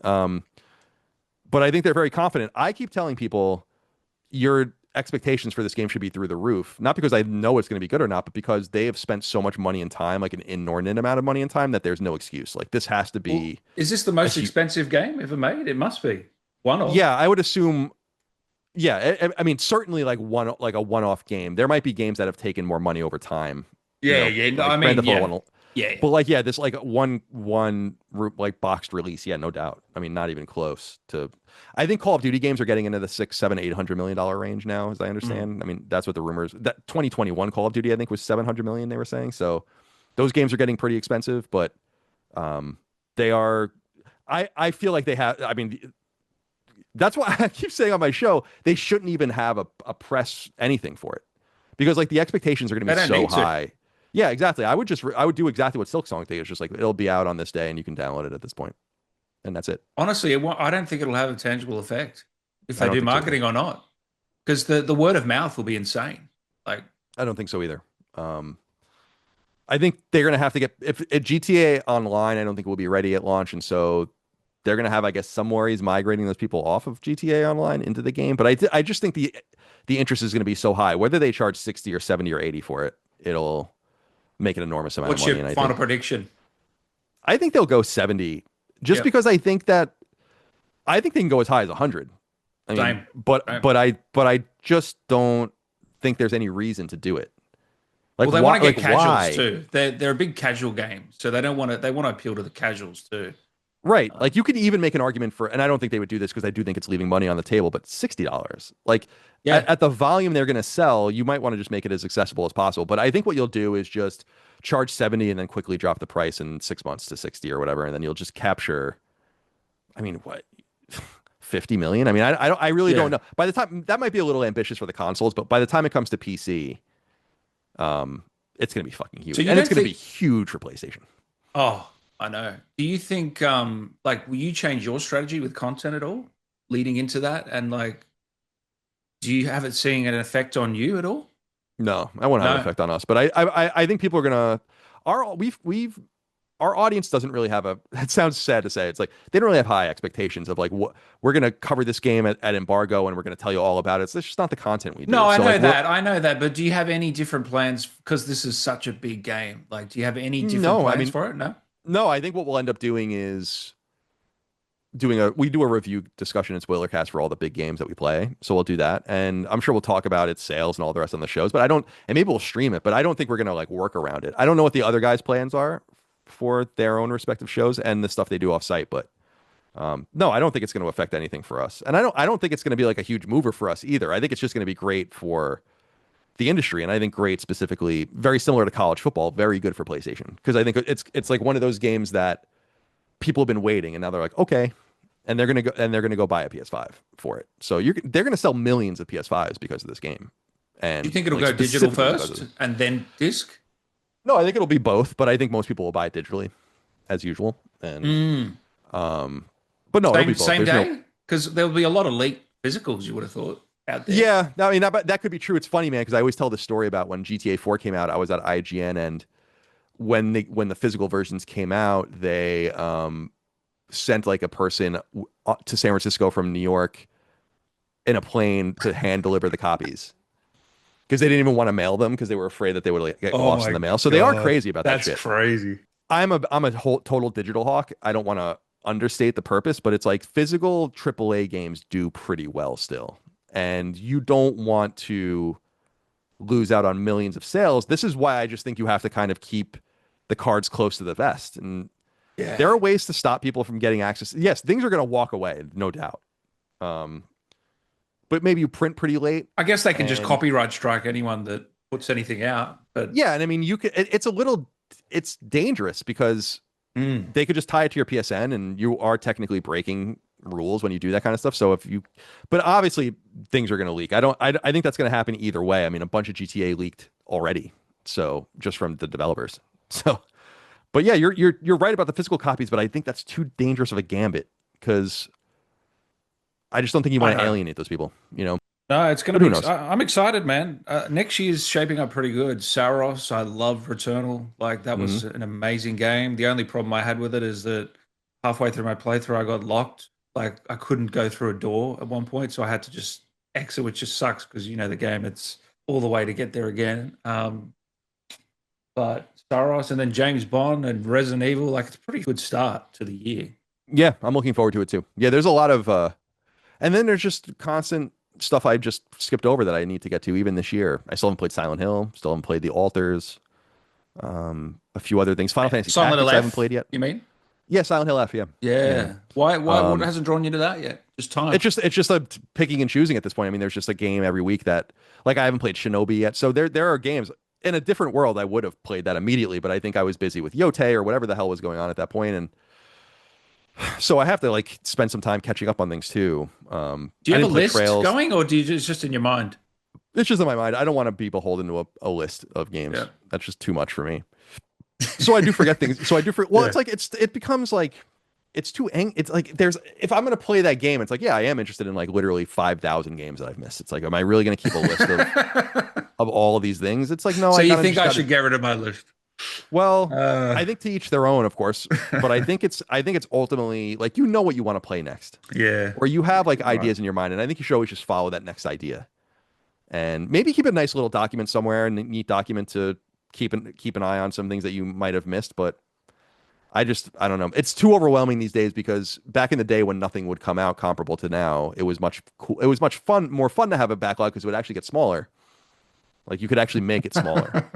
[SPEAKER 1] but I think they're very confident. I keep telling people your expectations for this game should be through the roof, not because I know it's going to be good or not, but because they have spent so much money and time, like an inordinate amount of money and time, that there's no excuse. Like this has to
[SPEAKER 2] Well,
[SPEAKER 1] be
[SPEAKER 2] is this the
[SPEAKER 1] a
[SPEAKER 2] most
[SPEAKER 1] huge.
[SPEAKER 2] expensive game ever made? It must be. One of.
[SPEAKER 1] Yeah, I would assume. Yeah, I mean, certainly like a one-off game. There might be games that have taken more money over time,
[SPEAKER 2] Yeah, yeah. No, I
[SPEAKER 1] like Grand
[SPEAKER 2] mean,
[SPEAKER 1] Theft Auto
[SPEAKER 2] yeah.
[SPEAKER 1] One.
[SPEAKER 2] Yeah,
[SPEAKER 1] But
[SPEAKER 2] yeah.
[SPEAKER 1] like, yeah, this like like boxed release. Yeah, no doubt. I mean, not even close to. I think Call of Duty games are getting into the 6, 7, $800 million range now, as I
[SPEAKER 2] Mm.
[SPEAKER 1] understand. I mean, that's what the rumors. That 2021 Call of Duty, I think, was 700 million. They were saying so. Those games are getting pretty expensive, but um, they are. I feel like they have. I mean, that's why I keep saying on my show they shouldn't even have a press anything for it because like the expectations are going to
[SPEAKER 2] They
[SPEAKER 1] be
[SPEAKER 2] don't
[SPEAKER 1] so
[SPEAKER 2] need to.
[SPEAKER 1] high. Yeah, exactly. I would do exactly what Silk Song did. It's just like it'll be out on this day and you can download it at this point, and that's it.
[SPEAKER 2] Honestly, I don't think it'll have a tangible effect if
[SPEAKER 1] I
[SPEAKER 2] they
[SPEAKER 1] don't
[SPEAKER 2] do
[SPEAKER 1] think so either.
[SPEAKER 2] marketing or not, because the word of mouth will be insane. Like,
[SPEAKER 1] I don't think so either. Um, I think they're going to have to get if GTA Online. I don't think will be ready at launch, and so they're going to have, I guess, some worries migrating those people off of GTA Online into the game. But I just think the interest is going to be so high, whether they charge 60 or 70 or 80 for it, it'll make an enormous amount of
[SPEAKER 2] what's
[SPEAKER 1] money.
[SPEAKER 2] your
[SPEAKER 1] And
[SPEAKER 2] final prediction?
[SPEAKER 1] I think they'll go 70 just
[SPEAKER 2] Yep.
[SPEAKER 1] because I think they can go as high as 100. I mean,
[SPEAKER 2] Same.
[SPEAKER 1] but
[SPEAKER 2] Same.
[SPEAKER 1] I just don't think there's any reason to do it. Like
[SPEAKER 2] Well, they
[SPEAKER 1] why?
[SPEAKER 2] want to
[SPEAKER 1] Like
[SPEAKER 2] get casuals
[SPEAKER 1] why?
[SPEAKER 2] too. They're a big casual game, so they don't want to. They want to appeal to the casuals too.
[SPEAKER 1] Right.
[SPEAKER 2] Um,
[SPEAKER 1] Like you could even make an argument for, and I don't think they would do this because I do think it's leaving money on the table, but $60. Like
[SPEAKER 2] yeah,
[SPEAKER 1] at the volume they're going to sell, you might want to just make it as accessible as possible. But I think what you'll do is just charge 70 and then quickly drop the price in 6 months to 60 or whatever. And then you'll just capture, I mean, what, 50 million? I mean, I really don't
[SPEAKER 2] yeah.
[SPEAKER 1] know. By the time that might be a little ambitious for the consoles, but by the time it comes to PC, it's going to be fucking
[SPEAKER 2] So
[SPEAKER 1] huge.
[SPEAKER 2] you
[SPEAKER 1] And it's
[SPEAKER 2] don't
[SPEAKER 1] going to be
[SPEAKER 2] think?
[SPEAKER 1] huge for PlayStation.
[SPEAKER 2] Oh, I know. Do you think like will you change your strategy with content at all leading into that? And like, do you have it seeing an effect on you at all?
[SPEAKER 1] No, I won't have an
[SPEAKER 2] No.
[SPEAKER 1] effect on us, but I think people are gonna our audience doesn't really have a. It sounds sad to say. It's like they don't really have high expectations of like what we're gonna cover this game at embargo and we're gonna tell you all about it. It's just not the content we
[SPEAKER 2] No,
[SPEAKER 1] do.
[SPEAKER 2] I
[SPEAKER 1] So
[SPEAKER 2] know
[SPEAKER 1] like we're
[SPEAKER 2] that. I know that. But do you have any different plans? Because this is such a big game. Like, do you have any different
[SPEAKER 1] no, I
[SPEAKER 2] plans
[SPEAKER 1] mean
[SPEAKER 2] for it? No.
[SPEAKER 1] no. I think what we'll end up doing is we do a review discussion and spoiler cast for all the big games that we play. So we'll do that, and I'm sure we'll talk about its sales and all the rest on the shows. But I don't, and maybe we'll stream it. But I don't think we're gonna like work around it. I don't know what the other guys' plans are for their own respective shows and the stuff they do off site. But no, I don't think it's going to affect anything for us, and I don't think it's going to be like a huge mover for us either. I think it's just going to be great for the industry, and I think great specifically, very similar to college football, very good for PlayStation because I think it's like one of those games that people have been waiting, and now they're like, okay, and they're gonna go buy a PS5 for it. So they're gonna sell millions of PS5s because of this game,
[SPEAKER 2] Do you
[SPEAKER 1] and
[SPEAKER 2] think it'll
[SPEAKER 1] like
[SPEAKER 2] go digital
[SPEAKER 1] specifically because of
[SPEAKER 2] first
[SPEAKER 1] this.
[SPEAKER 2] and then disc?
[SPEAKER 1] No, I think it'll be both, but I think most people will buy it digitally as usual, and
[SPEAKER 2] Mm.
[SPEAKER 1] But no, it'll be both.
[SPEAKER 2] Same
[SPEAKER 1] There's
[SPEAKER 2] day? Because there'll be a lot of leaked physicals, you would have thought, out there.
[SPEAKER 1] Yeah, I mean that could be true. It's funny, man, because I always tell this story about when GTA 4 came out. I was at IGN, and when the physical versions came out, they sent like a person to San Francisco from New York in a plane to hand deliver the copies because they didn't even want to mail them because they were afraid that they would like, get lost in the mail. So they are crazy about that shit.
[SPEAKER 3] That's crazy.
[SPEAKER 1] I'm a whole total digital hawk. I don't want to understate the purpose, but it's like physical AAA games do pretty well still. And you don't want to lose out on millions of sales. This is why I just think you have to kind of keep the cards close to the vest. And there are ways to stop people from getting access. Yes, things are going to walk away, no doubt. But maybe you print pretty late.
[SPEAKER 2] I guess they can just copyright strike anyone that puts anything out. But
[SPEAKER 1] yeah, and I mean, you could. It's dangerous because they could just tie it to your PSN, and you are technically breaking rules when you do that kind of stuff. So but obviously things are going to leak. I think that's going to happen either way. I mean, a bunch of GTA leaked already, so just from the developers. So, but yeah, you're right about the physical copies, but I think that's too dangerous of a gambit because I just don't think you want to alienate those people. No,
[SPEAKER 2] it's going to be. I'm excited, man. Next year's shaping up pretty good. Saros, I love Returnal. Like that was an amazing game. The only problem I had with it is that halfway through my playthrough, I got locked. Like I couldn't go through a door at one point, so I had to just exit, which just sucks because the game, it's all the way to get there again. But Saros and then James Bond and Resident Evil, like it's a pretty good start to the year.
[SPEAKER 1] Yeah, I'm looking forward to it too. Yeah, there's a lot of, and then there's just constant stuff I just skipped over that I need to get to even this year. I still haven't played Silent Hill, still haven't played The Alters, a few other things. Final Fantasy
[SPEAKER 2] Silent Hill
[SPEAKER 1] I haven't played yet.
[SPEAKER 2] You mean?
[SPEAKER 1] Yeah, Silent Hill F.
[SPEAKER 2] Yeah. Why? What hasn't drawn you to that yet? Just time.
[SPEAKER 1] It's just a picking and choosing at this point. I mean, there's just a game every week that, like, I haven't played Shinobi yet. So there are games in a different world I would have played that immediately, but I think I was busy with Yotei or whatever the hell was going on at that point, and so I have to like spend some time catching up on things too.
[SPEAKER 2] Do you have a list going, or it's just in your mind?
[SPEAKER 1] It's just in my mind. I don't want to be beholden to a list of games. Yeah. That's just too much for me. So I do forget things. So I do forget. Well, it's like it becomes like it's too. It's like if I'm going to play that game, it's like I am interested in like literally 5,000 games that I've missed. It's like, am I really going to keep a list of all of these things? It's like no.
[SPEAKER 2] So you think I should get rid of my list?
[SPEAKER 1] Well, I think to each their own, of course. But I think it's ultimately like what you want to play next.
[SPEAKER 3] Yeah.
[SPEAKER 1] Or you have like ideas in your mind, and I think you should always just follow that next idea, and maybe keep a nice little document somewhere, a neat document to keep an eye on some things that you might have missed. But I don't know. It's too overwhelming these days because back in the day when nothing would come out comparable to now, it was much cool. It was much more fun to have a backlog because it would actually get smaller. Like you could actually make it smaller.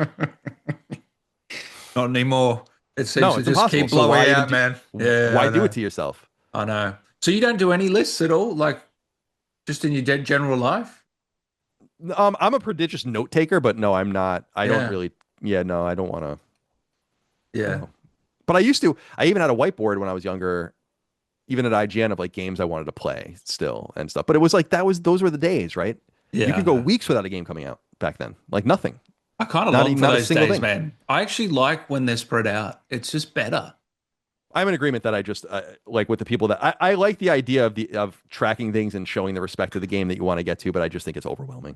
[SPEAKER 3] Not anymore.
[SPEAKER 2] It seems to just
[SPEAKER 1] impossible.
[SPEAKER 3] keep blowing out, man.
[SPEAKER 1] Yeah. Why do it to yourself?
[SPEAKER 2] I know. So you don't do any lists at all, like just in your general life?
[SPEAKER 1] I'm a prodigious note taker, but no, I'm not. I don't really. Yeah, no, I don't want to.
[SPEAKER 2] Yeah.
[SPEAKER 1] No. But I used to. I even had a whiteboard when I was younger, even at IGN, of like games I wanted to play still and stuff. But it was like those were the days, right?
[SPEAKER 2] Yeah.
[SPEAKER 1] You could go weeks without a game coming out back then, like nothing.
[SPEAKER 2] I kind of long for those days, man. I actually like when they're spread out. It's just better.
[SPEAKER 1] I'm in agreement that I just like with the people that I like the idea of tracking things and showing the respect to the game that you want to get to, but I just think it's overwhelming.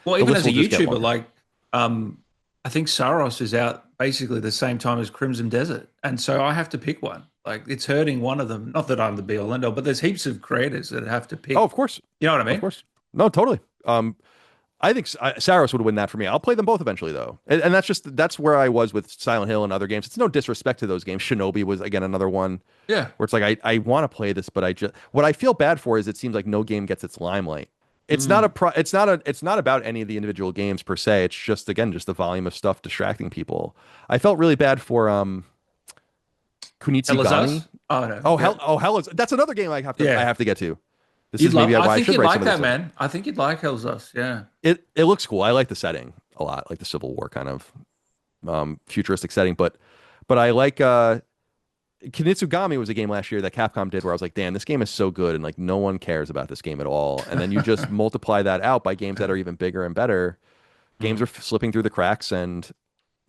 [SPEAKER 2] Well, even as a YouTuber, like I think Saros is out basically the same time as Crimson Desert, and so I have to pick one. Like it's hurting one of them. Not that I'm the be all end all, but there's heaps of creators that have to pick.
[SPEAKER 1] Oh, of course.
[SPEAKER 2] You know what I mean?
[SPEAKER 1] Of course. No, totally. I think Saros would win that for me. I'll play them both eventually, though, and that's where I was with Silent Hill and other games. It's no disrespect to those games. Shinobi was again another one.
[SPEAKER 2] Yeah,
[SPEAKER 1] where it's like I want to play this, but what I feel bad for is it seems like no game gets its limelight. It's not about any of the individual games per se. It's just the volume of stuff distracting people. I felt really bad for Kunitsugami.
[SPEAKER 2] Oh no.
[SPEAKER 1] That's another game I have to get to.
[SPEAKER 2] I think you'd like that, man. I think you'd like Hell's Us. Yeah.
[SPEAKER 1] It looks cool. I like the setting a lot, like the Civil War kind of futuristic setting. But I like Kunitsugami was a game last year that Capcom did where I was like, damn, this game is so good and like no one cares about this game at all. And then you just multiply that out by games that are even bigger and better. Games are slipping through the cracks, and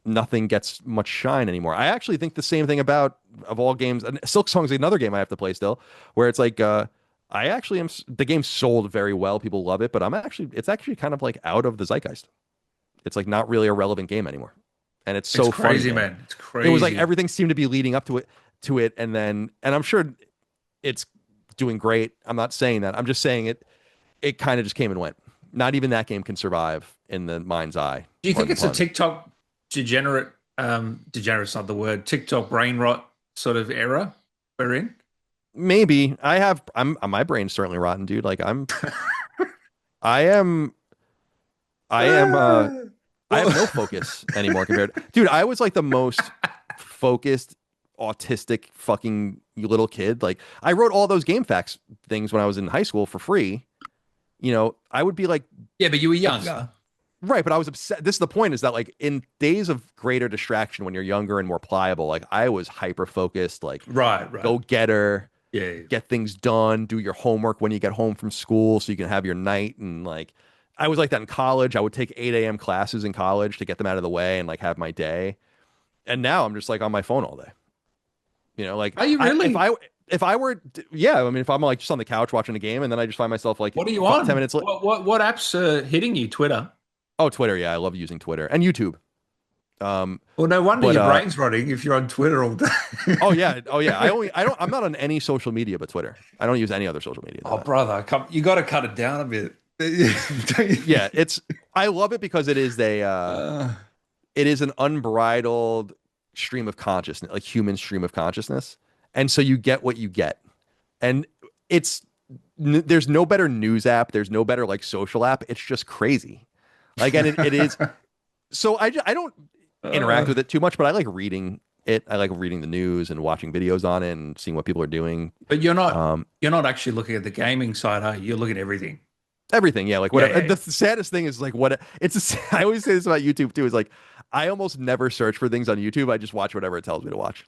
[SPEAKER 1] nothing gets much shine anymore. I actually think the same thing about of all games. And Silk Song's another game I have to play still, where it's like I actually am. The game sold very well. People love it, but it's actually kind of like out of the zeitgeist. It's like not really a relevant game anymore, and it's so
[SPEAKER 2] It's crazy,
[SPEAKER 1] funny,
[SPEAKER 2] man. It's crazy.
[SPEAKER 1] It was like everything seemed to be leading up to it, and I'm sure it's doing great. I'm not saying that. I'm just saying it kind of just came and went. Not even that game can survive in the mind's eye.
[SPEAKER 2] Do you think it's a TikTok degenerate? Degenerate's not the word. TikTok brain rot sort of era we're in.
[SPEAKER 1] Maybe my brain's certainly rotten, dude. Like I am. I have no focus anymore compared. Dude, I was like the most focused, autistic, fucking little kid. Like I wrote all those game facts things when I was in high school for free. You know, I would be like,
[SPEAKER 2] yeah, but you were younger.
[SPEAKER 1] Right, but I was upset. This is the point, is that like in days of greater distraction when you're younger and more pliable, like I was hyper focused, like
[SPEAKER 2] right.
[SPEAKER 1] Go getter,
[SPEAKER 2] yeah,
[SPEAKER 1] get things done, do your homework when you get home from school so you can have your night. And like I was like that in college. I would take 8 a.m. classes in college to get them out of the way and like have my day. And now I'm just like on my phone all day. You know, like
[SPEAKER 2] are you really?
[SPEAKER 1] If I were, yeah, I mean, if I'm like just on the couch watching a game and then I just find myself like,
[SPEAKER 2] what are you on?
[SPEAKER 1] 10 minutes later.
[SPEAKER 2] What apps are hitting you? Twitter.
[SPEAKER 1] Oh, Twitter. Yeah, I love using Twitter and YouTube.
[SPEAKER 3] Well, no wonder your brain's rotting if you're on Twitter all day.
[SPEAKER 1] Oh yeah. I'm not on any social media but Twitter. I don't use any other social media.
[SPEAKER 3] Oh, brother, you got to cut it down a bit.
[SPEAKER 1] Yeah, I love it because it is it is an unbridled stream of consciousness, like human stream of consciousness. And so you get what you get. And there's no better news app. There's no better like social app. It's just crazy. Like, and it is. So I don't interact with it too much, but I like reading it. I like reading the news and watching videos on it and seeing what people are doing.
[SPEAKER 2] But you're not actually looking at the gaming side, are you? You're looking at everything.
[SPEAKER 1] Everything, yeah. Like whatever. Yeah. The saddest thing is like I always say this about YouTube too. Is like I almost never search for things on YouTube. I just watch whatever it tells me to watch.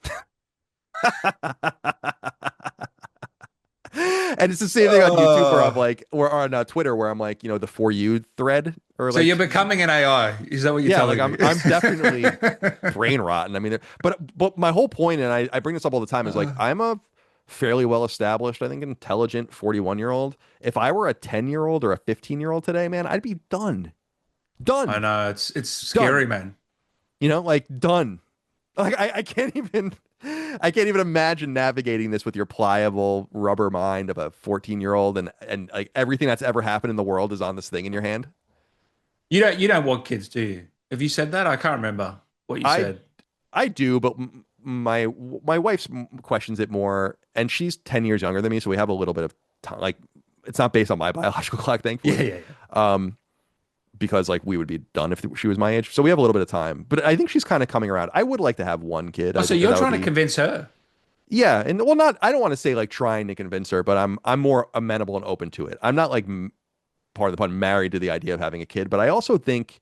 [SPEAKER 1] And it's the same thing on YouTube where I'm like, or on Twitter where I'm like, the For You thread. Or like,
[SPEAKER 3] so you're becoming an AI. Is that what you're telling me?
[SPEAKER 1] I'm definitely brain rotten. I mean, but my whole point, and I bring this up all the time, is like I'm a fairly well established, I think, intelligent 41-year-old. If I were a 10-year-old or a 15-year-old today, man, I'd be done.
[SPEAKER 2] I know it's scary, man.
[SPEAKER 1] Like done. Like I can't even imagine navigating this with your pliable rubber mind of a 14-year-old and like everything that's ever happened in the world is on this thing in your hand.
[SPEAKER 2] You don't want kids, do you? Have you said that? I can't remember what you said.
[SPEAKER 1] I do, but my wife questions it more, and she's 10 years younger than me, so we have a little bit of time. Like it's not based on my biological clock, thankfully.
[SPEAKER 2] Yeah.
[SPEAKER 1] Because like we would be done if she was my age, so we have a little bit of time. But I think she's kind of coming around. I would like to have one kid.
[SPEAKER 2] So you're trying to convince her?
[SPEAKER 1] Yeah, and well, I don't want to say like trying to convince her, but I'm more amenable and open to it. I'm not like part of the pun married to the idea of having a kid, but I also think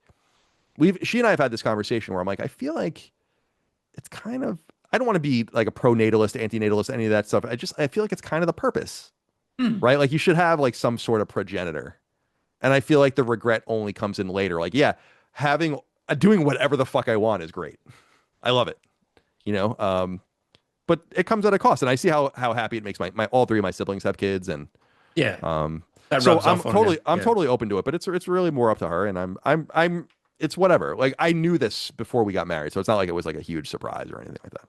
[SPEAKER 1] she and I have had this conversation where I'm like, I feel like it's kind of, I don't want to be like a pro-natalist, anti-natalist, any of that stuff. I feel like it's kind of the purpose, right? Like you should have like some sort of progenitor. And I feel like the regret only comes in later. Like, yeah, doing whatever the fuck I want is great. I love it, but it comes at a cost. And I see how happy it makes my all three of my siblings have kids. And so I'm totally open to it, but it's really more up to her. And I'm it's whatever. Like I knew this before we got married, so it's not like it was like a huge surprise or anything like that.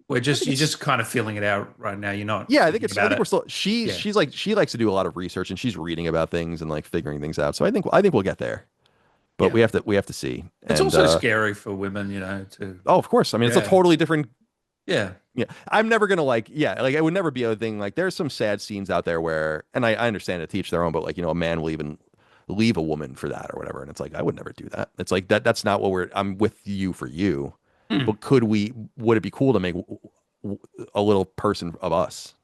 [SPEAKER 1] Like
[SPEAKER 2] you're just kind of feeling it out right now. You're not.
[SPEAKER 1] Yeah, I think we're still. She's like she likes to do a lot of research and she's reading about things and like figuring things out. So I think we'll get there, but we have to see.
[SPEAKER 2] It's also scary for women, to.
[SPEAKER 1] Oh, of course. I mean, it's a totally different.
[SPEAKER 2] Yeah.
[SPEAKER 1] I'm never gonna like it would never be a thing. Like there's some sad scenes out there where, and I understand to teach their own, but like a man will even leave a woman for that or whatever, and it's like I would never do that. It's like that's not what I'm with you for you. But would it be cool to make a little person of us?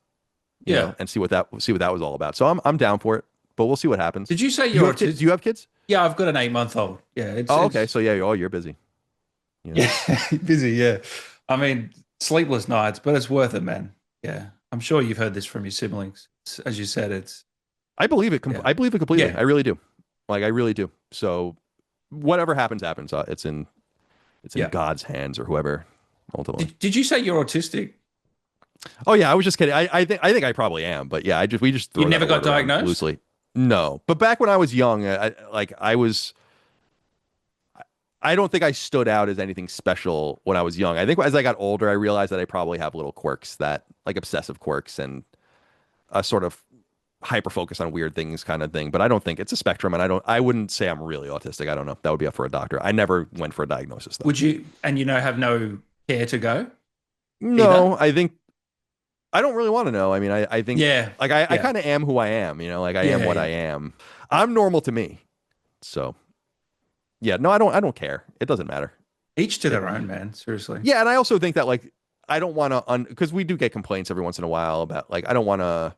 [SPEAKER 1] And see what that was all about. So I'm down for it, but we'll see what happens.
[SPEAKER 2] Did you say
[SPEAKER 1] you have kids? Do you have kids?
[SPEAKER 2] Yeah, I've got an 8-month-old. Yeah.
[SPEAKER 1] Okay. So you're busy.
[SPEAKER 3] Yeah, busy. Yeah.
[SPEAKER 2] I mean, sleepless nights, but it's worth it, man. Yeah. I'm sure you've heard this from your siblings. As you said,
[SPEAKER 1] I believe it. I believe it completely. Yeah. I really do. Like I really do. So whatever happens. it's in God's hands or whoever ultimately.
[SPEAKER 2] Did you say you're autistic?
[SPEAKER 1] Oh yeah, I was just kidding. I think I probably am, but yeah, we just throw
[SPEAKER 2] You never
[SPEAKER 1] that
[SPEAKER 2] got
[SPEAKER 1] word around
[SPEAKER 2] diagnosed?
[SPEAKER 1] loosely. No, but back when I was young, I don't think I stood out as anything special when I was young. I think as I got older, I realized that I probably have little quirks that like obsessive quirks and a sort of hyper focus on weird things kind of thing. But I don't think it's a spectrum, and I wouldn't say I'm really autistic. I don't know. That would be up for a doctor. I never went for a diagnosis though.
[SPEAKER 2] Would you, and have no care to go
[SPEAKER 1] No,
[SPEAKER 2] either?
[SPEAKER 1] I think I don't really want to know. I mean, I think like I kind of am who I am, like I am what I am. I'm normal to me. So yeah, no, I don't care. It doesn't matter.
[SPEAKER 2] Each to their own, man. Seriously.
[SPEAKER 1] Yeah, and I also think that like I don't want to because we do get complaints every once in a while about like I don't want to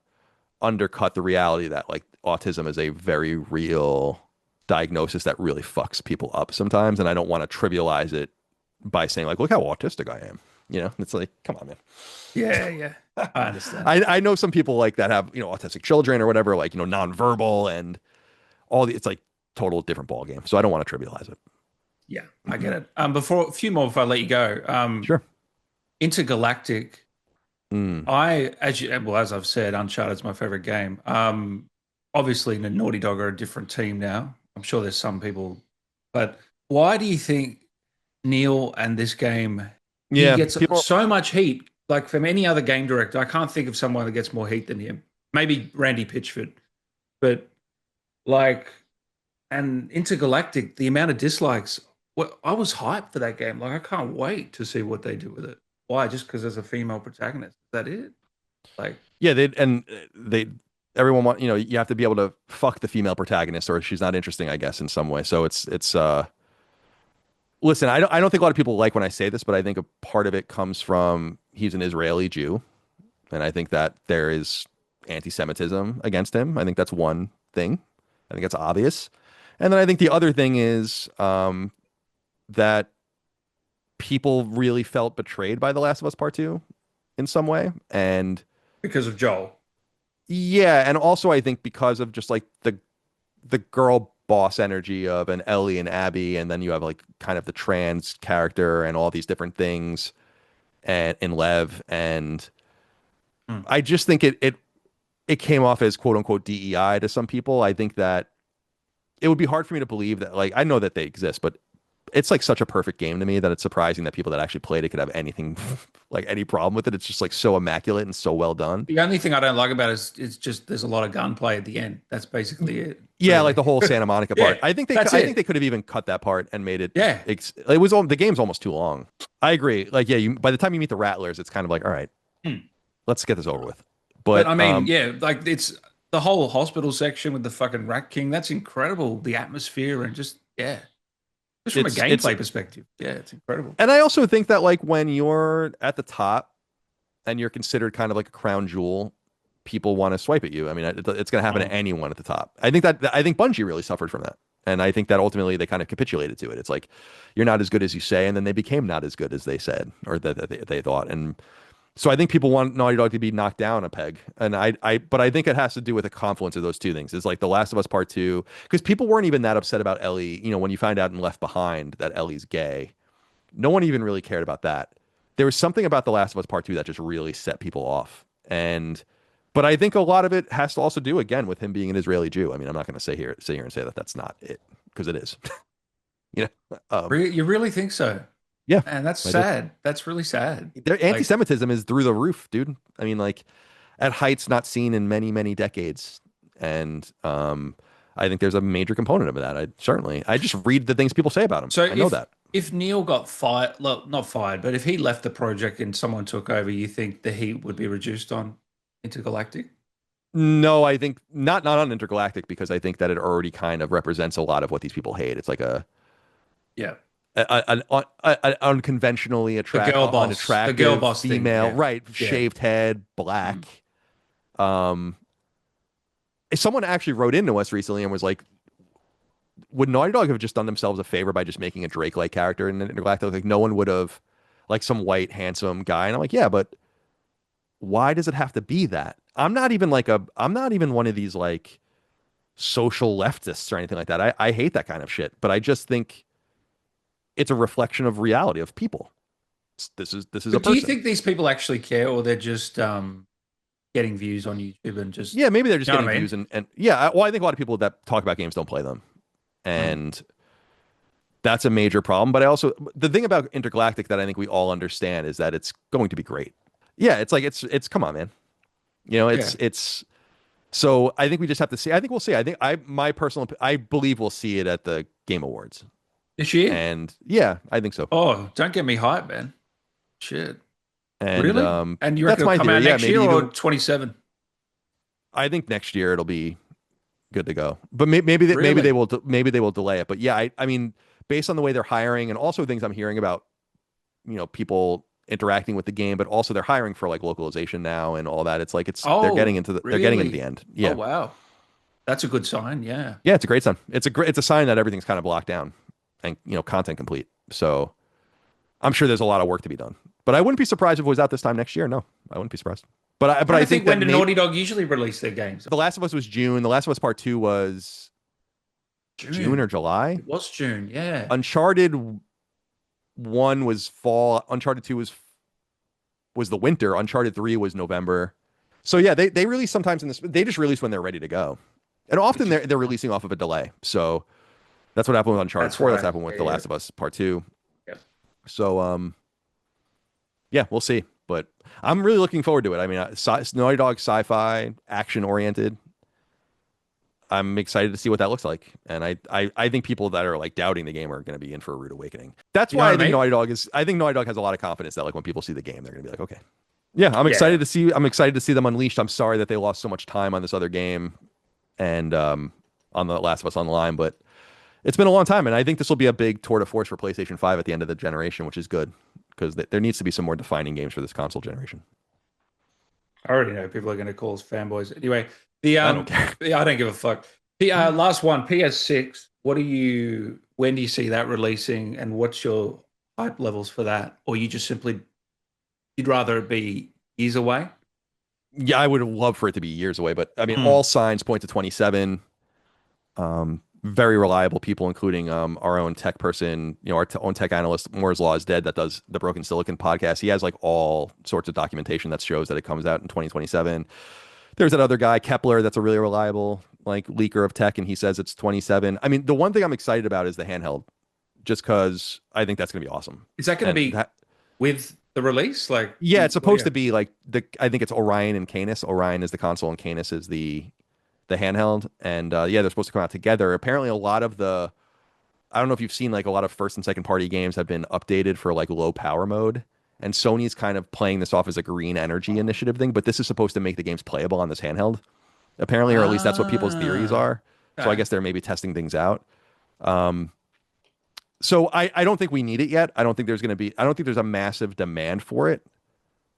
[SPEAKER 1] undercut the reality that like autism is a very real diagnosis that really fucks people up sometimes, and I don't want to trivialize it by saying like look how autistic I am. It's like come on, man.
[SPEAKER 2] Yeah. I understand.
[SPEAKER 1] I know some people like that have autistic children or whatever, like nonverbal and it's like total different ball game. So I don't want to trivialize it.
[SPEAKER 2] Yeah, I get it. Before a few more before I let you go.
[SPEAKER 1] Sure.
[SPEAKER 2] Intergalactic. As I've said, Uncharted's my favorite game. Obviously, the Naughty Dog are a different team now. I'm sure there's some people, but why do you think Neil and this game he gets so much heat? Like from any other game director, I can't think of someone that gets more heat than him. Maybe Randy Pitchford, but like, and Intergalactic, the amount of dislikes. Well, I was hyped for that game. Like, I can't wait to see what they do with it. Why? Just because there's a female protagonist? Is that it? Like,
[SPEAKER 1] yeah, everyone want you have to be able to fuck the female protagonist, or she's not interesting, I guess, in some way. So it's listen, I don't think a lot of people like when I say this, but I think a part of it comes from he's an Israeli Jew, and I think that there is anti-Semitism against him. I think that's one thing. I think that's obvious. And then I think the other thing is that people really felt betrayed by The Last of Us Part 2 in some way. And
[SPEAKER 2] because of Joel.
[SPEAKER 1] Yeah, and also I think because of just like the girl boss energy of an Ellie and Abby, and then you have like kind of the trans character and all these different things and in Lev, and I just think it came off as quote unquote DEI to some people. I think that it would be hard for me to believe that, like, I know that they exist, but it's like such a perfect game to me that it's surprising that people that actually played it could have anything like any problem with it. It's just like so immaculate and so well done.
[SPEAKER 2] The only thing I don't like about it is it's just there's a lot of gunplay at the end. That's basically it.
[SPEAKER 1] Yeah, really. Like the whole Santa Monica part.
[SPEAKER 2] Yeah,
[SPEAKER 1] I think they could have even cut that part and made it.
[SPEAKER 2] Yeah,
[SPEAKER 1] the game's almost too long. I agree. Like, yeah, by the time you meet the Rattlers, it's kind of like, all right, let's get this over with. But
[SPEAKER 2] I mean, yeah, like it's the whole hospital section with the fucking Rat King. That's incredible. The atmosphere and just just from a gameplay perspective. Yeah, it's incredible.
[SPEAKER 1] And I also think that like when you're at the top and you're considered kind of like a crown jewel, people want to swipe at you. I mean, it's going to happen to anyone at the top. I think Bungie really suffered from that. And I think that ultimately they kind of capitulated to it. It's like, you're not as good as you say. And then they became not as good as they said, or that they thought. And so I think people want Naughty Dog to be knocked down a peg. And but I think it has to do with a confluence of those two things. It's like The Last of Us Part 2, because people weren't even that upset about Ellie. When you find out in Left Behind that Ellie's gay, no one even really cared about that. There was something about The Last of Us Part 2 that just really set people off. But I think a lot of it has to also do, again, with him being an Israeli Jew. I mean, I'm not going to sit here and say that that's not it, because it is. You
[SPEAKER 2] really think so?
[SPEAKER 1] Yeah.
[SPEAKER 2] And that's sad. That's really sad.
[SPEAKER 1] Their anti-Semitism is through the roof, dude. I mean, like at heights not seen in many, many decades. And I think there's a major component of that. I just read the things people say about him. So I know that.
[SPEAKER 2] If Neil got fired, not fired, but if he left the project and someone took over, you think the heat would be reduced on Intergalactic?
[SPEAKER 1] No, I think not on Intergalactic, because I think that it already kind of represents a lot of what these people hate. It's like an unconventionally unattractive
[SPEAKER 2] the girl boss
[SPEAKER 1] female,
[SPEAKER 2] thing,
[SPEAKER 1] right? Yeah. Shaved head, black. Someone actually wrote into us recently and was like, would Naughty Dog have just done themselves a favor by just making a Drake-like character in Intergalactic? Like, no one would have, like, some white handsome guy. And I'm like, yeah, but why does it have to be that? I'm not even one of these like social leftists or anything like that. I hate that kind of shit, but I just think it's a reflection of reality of people. This is a
[SPEAKER 4] But do you
[SPEAKER 1] person.
[SPEAKER 4] think these people actually care, or they're just getting views on YouTube and just
[SPEAKER 1] Yeah, maybe they're just
[SPEAKER 4] You know
[SPEAKER 1] getting
[SPEAKER 4] what I mean?
[SPEAKER 1] views and yeah. Well, I think a lot of people that talk about games don't play them, and that's a major problem. But I also the thing about Intergalactic that I think we all understand is that it's going to be great. Yeah, it's like it's come on, man. You know, it's so I think we just have to see. I think we'll see. I believe we'll see it at the Game Awards.
[SPEAKER 4] this year?
[SPEAKER 1] And yeah, I think so.
[SPEAKER 4] Oh, don't get me hyped, man. Shit.
[SPEAKER 1] And
[SPEAKER 4] Really? And you
[SPEAKER 1] that's
[SPEAKER 4] reckon
[SPEAKER 1] my
[SPEAKER 4] it'll come
[SPEAKER 1] theory.
[SPEAKER 4] out
[SPEAKER 1] Yeah,
[SPEAKER 4] next
[SPEAKER 1] maybe
[SPEAKER 4] year or
[SPEAKER 1] even
[SPEAKER 4] 27?
[SPEAKER 1] I think next year it'll be good to go. But maybe
[SPEAKER 4] Really?
[SPEAKER 1] maybe they will delay it. But yeah, I mean, based on the way they're hiring and also things I'm hearing about, you know, people interacting with the game, but also they're hiring for like localization now and all that. It's like they're getting into they're getting into
[SPEAKER 4] really?
[SPEAKER 1] the end. Yeah.
[SPEAKER 4] Oh, wow. That's a good sign. Yeah.
[SPEAKER 1] Yeah, it's a great sign. It's a sign that everything's kind of locked down and you know, content complete. So I'm sure there's a lot of work to be done. But I wouldn't be surprised if it was out this time next year. No, I wouldn't be surprised. But I think
[SPEAKER 4] when
[SPEAKER 1] that
[SPEAKER 4] do Naughty Dog usually release their games?
[SPEAKER 1] The Last of Us was June. The Last of Us Part 2 was June or July.
[SPEAKER 4] It was June, yeah.
[SPEAKER 1] Uncharted 1 was fall. Uncharted 2 was the winter. Uncharted 3 was November. So yeah, they release sometimes they just release when they're ready to go. And often they're releasing off of a delay. So that's what happened with Uncharted 4. That's happened with The Last of Us Part 2.
[SPEAKER 4] Yep.
[SPEAKER 1] So yeah, we'll see. But I'm really looking forward to it. I mean, Naughty Dog sci-fi, action-oriented. I'm excited to see what that looks like. And I think people that are like doubting the game are going to be in for a rude awakening. That's why I think Naughty Dog has a lot of confidence that like when people see the game, they're going to be like, okay. Yeah, I'm excited to see them unleashed. I'm sorry that they lost so much time on this other game and on The Last of Us Online, but it's been a long time. And I think this will be a big tour de force for PlayStation 5 at the end of the generation, which is good because there needs to be some more defining games for this console generation.
[SPEAKER 4] I already know people are going to call us fanboys. Anyway, I don't care. I don't give a fuck. Last one, PS6. When do you see that releasing, and what's your hype levels for that? Or you just simply you'd rather it be years away?
[SPEAKER 1] Yeah, I would love for it to be years away, but I mean, all signs point to 27. Very reliable people, including our own tech person, you know, our own tech analyst, Moore's Law is Dead, that does the Broken Silicon podcast. He has like all sorts of documentation that shows that it comes out in 2027. There's that other guy, Kepler, that's a really reliable like leaker of tech, and he says it's 27. I mean, the one thing I'm excited about is the handheld, just because I think that's going to be awesome.
[SPEAKER 4] Is that going to be with the release? Like,
[SPEAKER 1] yeah, it's supposed to be like I think it's Orion and Canis. Orion is the console, and Canis is the handheld. And yeah, they're supposed to come out together. Apparently, a lot of I don't know if you've seen like a lot of first and second party games have been updated for like low power mode. And Sony's kind of playing this off as a green energy initiative thing, but this is supposed to make the games playable on this handheld, apparently, or at least that's what people's theories are. So I guess they're maybe testing things out. So I don't think we need it yet. I don't think there's a massive demand for it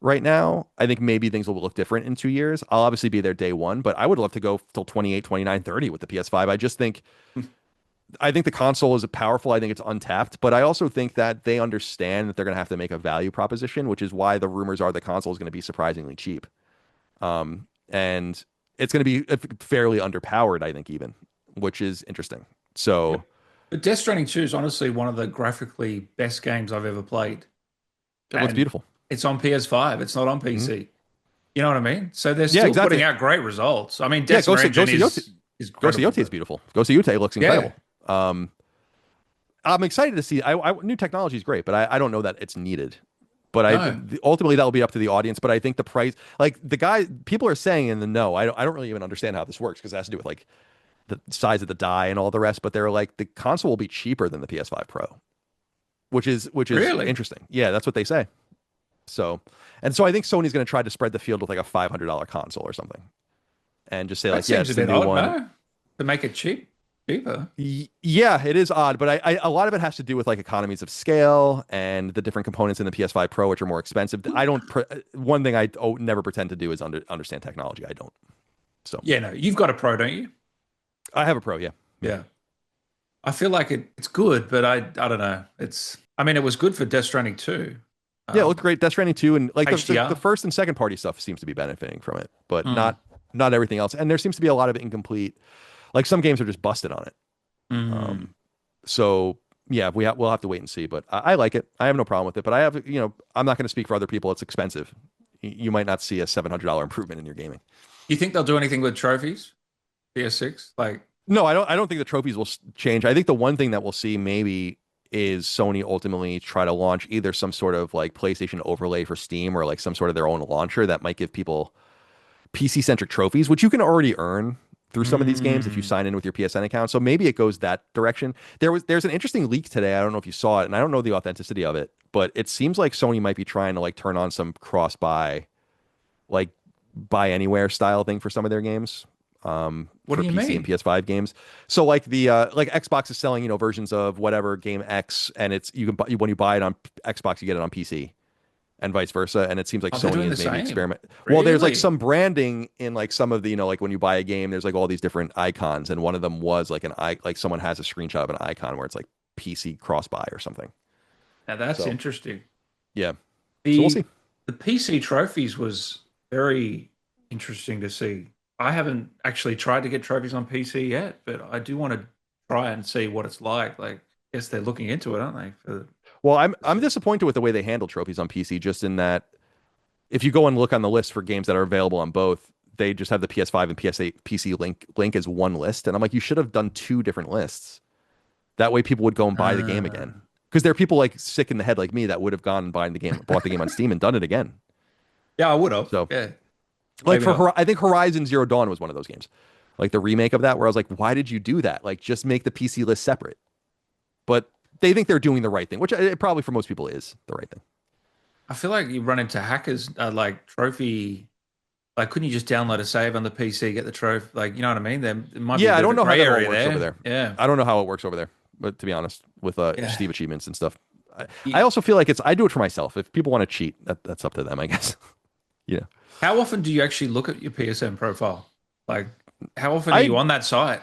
[SPEAKER 1] right now. I think maybe things will look different in 2 years. I'll obviously be there day one, but I would love to go till 28, 29, 30 with the PS5. I think the console is powerful. I think it's untapped, but I also think that they understand that they're going to have to make a value proposition, which is why the rumors are the console is going to be surprisingly cheap. And it's going to be fairly underpowered, I think, even, which is interesting. So,
[SPEAKER 4] but Death Stranding 2 is honestly one of the graphically best games I've ever played.
[SPEAKER 1] It looks beautiful.
[SPEAKER 4] It's on PS5. It's not on PC. Mm-hmm. You know what I mean? So they're still putting out great results. I mean, Death Stranding is
[SPEAKER 1] Ghost of Yotei is beautiful. Ghost of Yotei looks incredible. I'm excited to see. New technology is great, but I don't know that it's needed. But ultimately that will be up to the audience. But I think the price, like people are saying in the know. I don't really even understand how this works because it has to do with like the size of the die and all the rest. But they're like the console will be cheaper than the PS5 Pro, which is really interesting. Yeah, that's what they say. So I think Sony's going to try to spread the field with like a $500 console or something, and just say like, yeah, it's the new one
[SPEAKER 4] no? To make it cheaper.
[SPEAKER 1] Yeah, it is odd, but a lot of it has to do with like economies of scale and the different components in the PS5 Pro, which are more expensive. One thing I never pretend to do is understand technology. I don't. So
[SPEAKER 4] yeah, no, you've got a Pro, don't you?
[SPEAKER 1] I have a Pro, yeah.
[SPEAKER 4] Yeah. I feel like it's good, but I don't know. It was good for Death Stranding 2.
[SPEAKER 1] Yeah, it looked great. Death Stranding 2 and like the first and second party stuff seems to be benefiting from it, but not everything else. And there seems to be a lot of incomplete. Like some games are just busted on it.
[SPEAKER 4] Mm-hmm.
[SPEAKER 1] So Yeah, we'll have to wait and see, but I like it. I have no problem with it, but I have, I'm not going to speak for other people. It's expensive. You might not see a $700 improvement in your gaming.
[SPEAKER 4] You think they'll do anything with trophies? PS6? Like,
[SPEAKER 1] No, I don't think the trophies will change. I think the one thing that we'll see maybe is Sony ultimately try to launch either some sort of like PlayStation overlay for Steam or like some sort of their own launcher that might give people PC-centric trophies, which you can already earn through some of these games if you sign in with your PSN account. So maybe it goes that direction. There's an interesting leak today. I don't know if you saw it, and I don't know the authenticity of it, but it seems like Sony might be trying to like turn on some cross-buy, like buy anywhere style thing for some of their games.
[SPEAKER 4] What
[SPEAKER 1] for
[SPEAKER 4] do you
[SPEAKER 1] PC
[SPEAKER 4] mean?
[SPEAKER 1] and PS5 games. So like the like Xbox is selling, versions of whatever game X, and it's you can buy, when you buy it on Xbox, you get it on PC. And vice versa, and it seems like
[SPEAKER 4] Oh, they're
[SPEAKER 1] Sony
[SPEAKER 4] doing
[SPEAKER 1] is
[SPEAKER 4] the
[SPEAKER 1] maybe
[SPEAKER 4] same?
[SPEAKER 1] experiment. Well, there's like
[SPEAKER 4] Really?
[SPEAKER 1] some branding in like some of the, like when you buy a game, there's like all these different icons, and one of them was like like someone has a screenshot of an icon where it's like PC cross buy or something.
[SPEAKER 4] Now that's
[SPEAKER 1] So-
[SPEAKER 4] interesting.
[SPEAKER 1] Yeah,
[SPEAKER 4] The,
[SPEAKER 1] so we'll see.
[SPEAKER 4] The PC trophies was very interesting to see. I haven't actually tried to get trophies on PC yet, but I do want to try and see what it's like. Like, I guess they're looking into it, aren't they?
[SPEAKER 1] Well, I'm disappointed with the way they handle trophies on PC, just in that if you go and look on the list for games that are available on both, they just have the PS5 and PS8 PC link as one list, and I'm like, you should have done two different lists. That way, people would go and buy the game again. Because there are people like sick in the head like me that would have gone and bought the game on Steam and done it again.
[SPEAKER 4] Yeah, I would have.
[SPEAKER 1] So-
[SPEAKER 4] Yeah.
[SPEAKER 1] Like
[SPEAKER 4] Maybe not.
[SPEAKER 1] I think Horizon Zero Dawn was one of those games, like the remake of that, where I was like, why did you do that? Like, just make the PC list separate. But they think they're doing the right thing, which it probably for most people is the right thing.
[SPEAKER 4] I feel like you run into hackers like trophy. Like, couldn't you just download a save on the PC, get the trophy? Like, you know what I mean? There might be a
[SPEAKER 1] Yeah, I
[SPEAKER 4] bit
[SPEAKER 1] don't
[SPEAKER 4] of
[SPEAKER 1] know
[SPEAKER 4] a
[SPEAKER 1] how
[SPEAKER 4] gray
[SPEAKER 1] that all
[SPEAKER 4] area
[SPEAKER 1] works over there.
[SPEAKER 4] Yeah.
[SPEAKER 1] I don't know how it works over there, but to be honest, with
[SPEAKER 4] Yeah.
[SPEAKER 1] Steam achievements and stuff,
[SPEAKER 4] Yeah.
[SPEAKER 1] I also feel like I do it for myself. If people want to cheat, that's up to them, I guess.
[SPEAKER 4] How often do you actually look at your PSN profile? Like, how often are
[SPEAKER 1] I-
[SPEAKER 4] you on that site?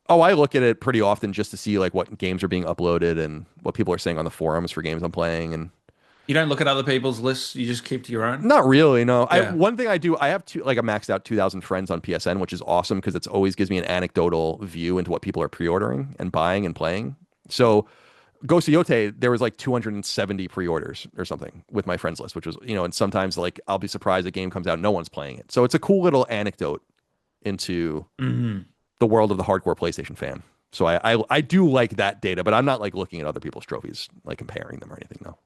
[SPEAKER 1] Oh, I look at it pretty often just to see like what games are being uploaded and what people are saying on the forums for games I'm playing. And
[SPEAKER 4] You don't look at other people's lists. You just keep to your own.
[SPEAKER 1] not really, no.
[SPEAKER 4] Yeah.
[SPEAKER 1] One thing I do, I have a maxed out 2,000 friends on PSN, which is awesome because it always gives me an anecdotal view into what people are pre-ordering and buying and playing. So Ghost of Yote, there was like 270 pre-orders or something with my friends list, which was, and sometimes like I'll be surprised a game comes out, no one's playing it. So it's a cool little anecdote into the world of the hardcore PlayStation fan. So I do like that data, but I'm not like looking at other people's trophies, like comparing them or anything. No.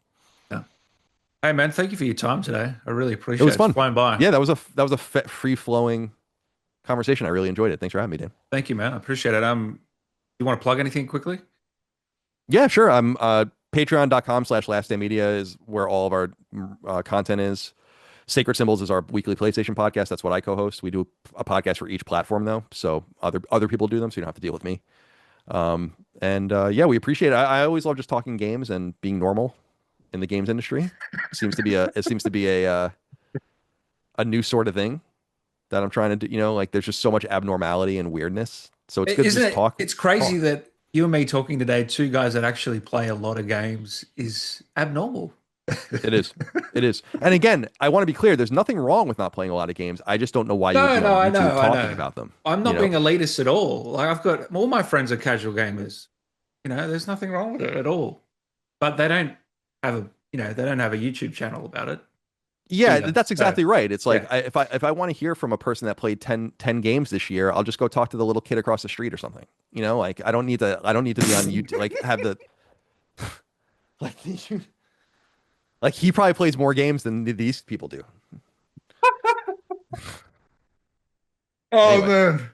[SPEAKER 4] Hey, man, thank you for your time today. I really appreciate
[SPEAKER 1] It
[SPEAKER 4] it.
[SPEAKER 1] was fun.
[SPEAKER 4] It's flown by.
[SPEAKER 1] Yeah, that was a free flowing conversation. I really enjoyed it. Thanks for having me, Dan.
[SPEAKER 4] Thank you, man. I appreciate it. You want to plug anything quickly?
[SPEAKER 1] Yeah, sure. I'm patreon.com/lastdaymedia is where all of our content is. Sacred Symbols is our weekly PlayStation podcast. That's what I co-host. We do a podcast for each platform though, so other people do them, so you don't have to deal with me. Yeah, we appreciate it. I always love just talking games and being normal in the games industry. It seems to be a new sort of thing that I'm trying to do. Like there's just so much abnormality and weirdness. So it's good to just talk.
[SPEAKER 4] It's crazy that you and me talking today, two guys that actually play a lot of games, is abnormal.
[SPEAKER 1] It is. It is. And again, I want to be clear. There's nothing wrong with not playing a lot of games. I just don't know why you would be on YouTube talking about them.
[SPEAKER 4] I'm not being elitist at all. Like I've got all my friends are casual gamers. There's nothing wrong with it at all. But they don't have a YouTube channel about it.
[SPEAKER 1] Yeah,
[SPEAKER 4] either.
[SPEAKER 1] that's exactly right. It's like
[SPEAKER 4] yeah.
[SPEAKER 1] if I want to hear from a person that played 10 games this year, I'll just go talk to the little kid across the street or something. Like I don't need to be on YouTube. Like have the like he probably plays more games than these people do.
[SPEAKER 3] Oh
[SPEAKER 1] Anyway.
[SPEAKER 3] man!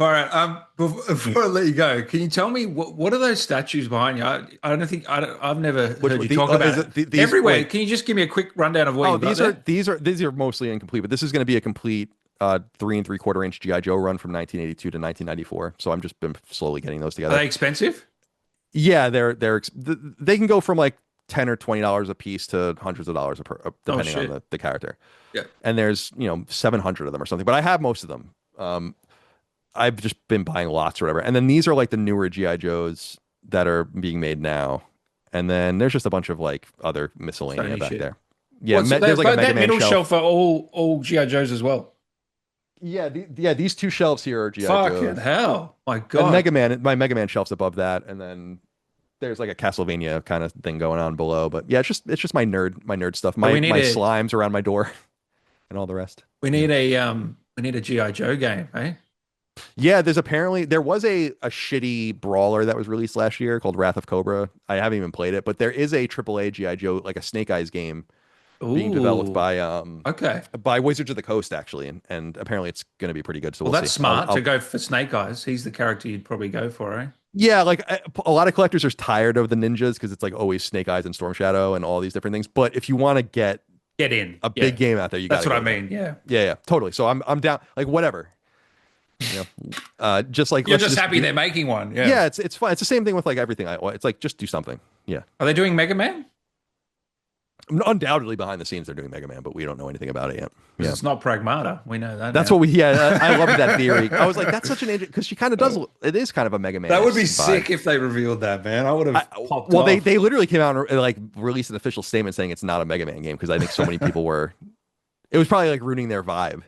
[SPEAKER 3] All right. Before I let you go,
[SPEAKER 4] Can you tell me what are those statues behind you? I've never heard you talk
[SPEAKER 1] is
[SPEAKER 4] about
[SPEAKER 1] it
[SPEAKER 4] it.
[SPEAKER 1] these-
[SPEAKER 4] Everywhere.
[SPEAKER 1] wait.
[SPEAKER 4] Can you just give me a quick rundown of what you've got
[SPEAKER 1] these are mostly incomplete, but this is going to be a complete 3 3/4 inch GI Joe run from 1982 to 1994. So I'm just been slowly getting those
[SPEAKER 4] there?
[SPEAKER 1] together.
[SPEAKER 4] Are they expensive?
[SPEAKER 1] Yeah, they can go from like $10 or $20 a piece to hundreds of dollars depending on the character.
[SPEAKER 4] Yeah.
[SPEAKER 1] And there's 700 of them or something, but I have most of them. I've just been buying lots or whatever. And then these are like the newer GI Joes that are being made now. And then there's just a bunch of like other miscellaneous
[SPEAKER 4] Sony
[SPEAKER 1] back
[SPEAKER 4] shit.
[SPEAKER 1] there. Yeah,
[SPEAKER 4] So
[SPEAKER 1] there's like a
[SPEAKER 4] that
[SPEAKER 1] Mega Man
[SPEAKER 4] middle
[SPEAKER 1] shelf.
[SPEAKER 4] shelf are all GI Joes as well.
[SPEAKER 1] Yeah, these two shelves here are GI
[SPEAKER 4] Fucking
[SPEAKER 1] Joes.
[SPEAKER 4] hell! My
[SPEAKER 1] And
[SPEAKER 4] God.
[SPEAKER 1] my Mega Man shelf's above that, and then there's like a Castlevania kind of thing going on below. But yeah, it's just my nerd stuff. My slimes around my door and all the rest.
[SPEAKER 4] We need a G.I. Joe game, eh?
[SPEAKER 1] Yeah, there was a shitty brawler that was released last year called Wrath of Cobra. I haven't even played it, but there is a AAA G.I. Joe, like a Snake Eyes game being developed by Wizards of the Coast, actually, and apparently it's going to be pretty good. So
[SPEAKER 4] well,
[SPEAKER 1] we'll
[SPEAKER 4] that's
[SPEAKER 1] see.
[SPEAKER 4] smart to go for Snake Eyes. He's the character you'd probably go for, eh?
[SPEAKER 1] Yeah, like a lot of collectors are tired of the ninjas because it's like always Snake Eyes and Storm Shadow and all these different things. But if you want to get
[SPEAKER 4] in
[SPEAKER 1] a big game out there,
[SPEAKER 4] that's what I mean.
[SPEAKER 1] Yeah, totally. So I'm down. Like whatever. Just like
[SPEAKER 4] you're just happy they're making one.
[SPEAKER 1] Yeah, it's fine. It's the same thing with like everything. It's like just do something. Yeah.
[SPEAKER 4] Are they doing Megaman?
[SPEAKER 1] Undoubtedly behind the scenes they're doing Megaman, but we don't know anything about it yet. Yeah.
[SPEAKER 4] It's not Pragmata. We know that.
[SPEAKER 1] That's
[SPEAKER 4] now.
[SPEAKER 1] what we. Yeah, I love that theory. I was like, that's such an interesting because she kind of does. It is kind of a Megaman.
[SPEAKER 3] That would be sick if they revealed that, man. I would have.
[SPEAKER 1] Well, they literally came out and like released an official statement saying it's not a Megaman game because I think so many people were. It was probably like ruining their vibe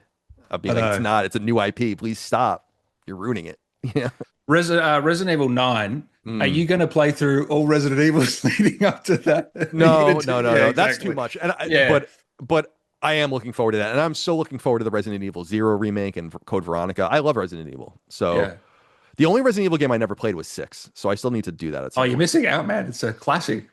[SPEAKER 1] of being like, it's not. It's a new IP. Please stop. You're ruining it. Yeah.
[SPEAKER 4] Resident Evil 9. Are you going to play through all Resident Evils leading up to that?
[SPEAKER 1] No.
[SPEAKER 3] Exactly.
[SPEAKER 1] That's too much. And but I am looking forward to that, and I'm so looking forward to the Resident Evil 0 remake and Code Veronica. I love Resident Evil. So the only Resident Evil game I never played was 6, so I still need to do that.
[SPEAKER 4] You're missing out, man. It's a classic.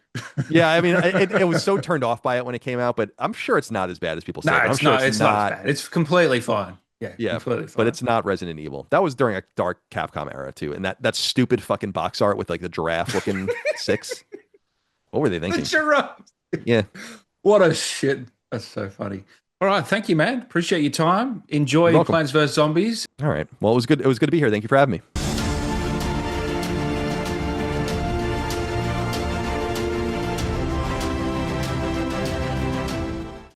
[SPEAKER 1] Yeah, I mean, it was so turned off by it when it came out, but I'm sure it's not as bad as people say.
[SPEAKER 4] No, it's not as bad. It's completely fine. Yeah, completely fine.
[SPEAKER 1] But it's not Resident Evil. That was during a dark Capcom era too, and that stupid fucking box art with like the giraffe looking 6. What were they thinking?
[SPEAKER 4] The giraffe.
[SPEAKER 1] Yeah.
[SPEAKER 4] What a shit. That's so funny. All right, thank you, man. Appreciate your time. Enjoy Plants vs Zombies.
[SPEAKER 1] All right. Well, it was good. It was good to be here. Thank you for having me.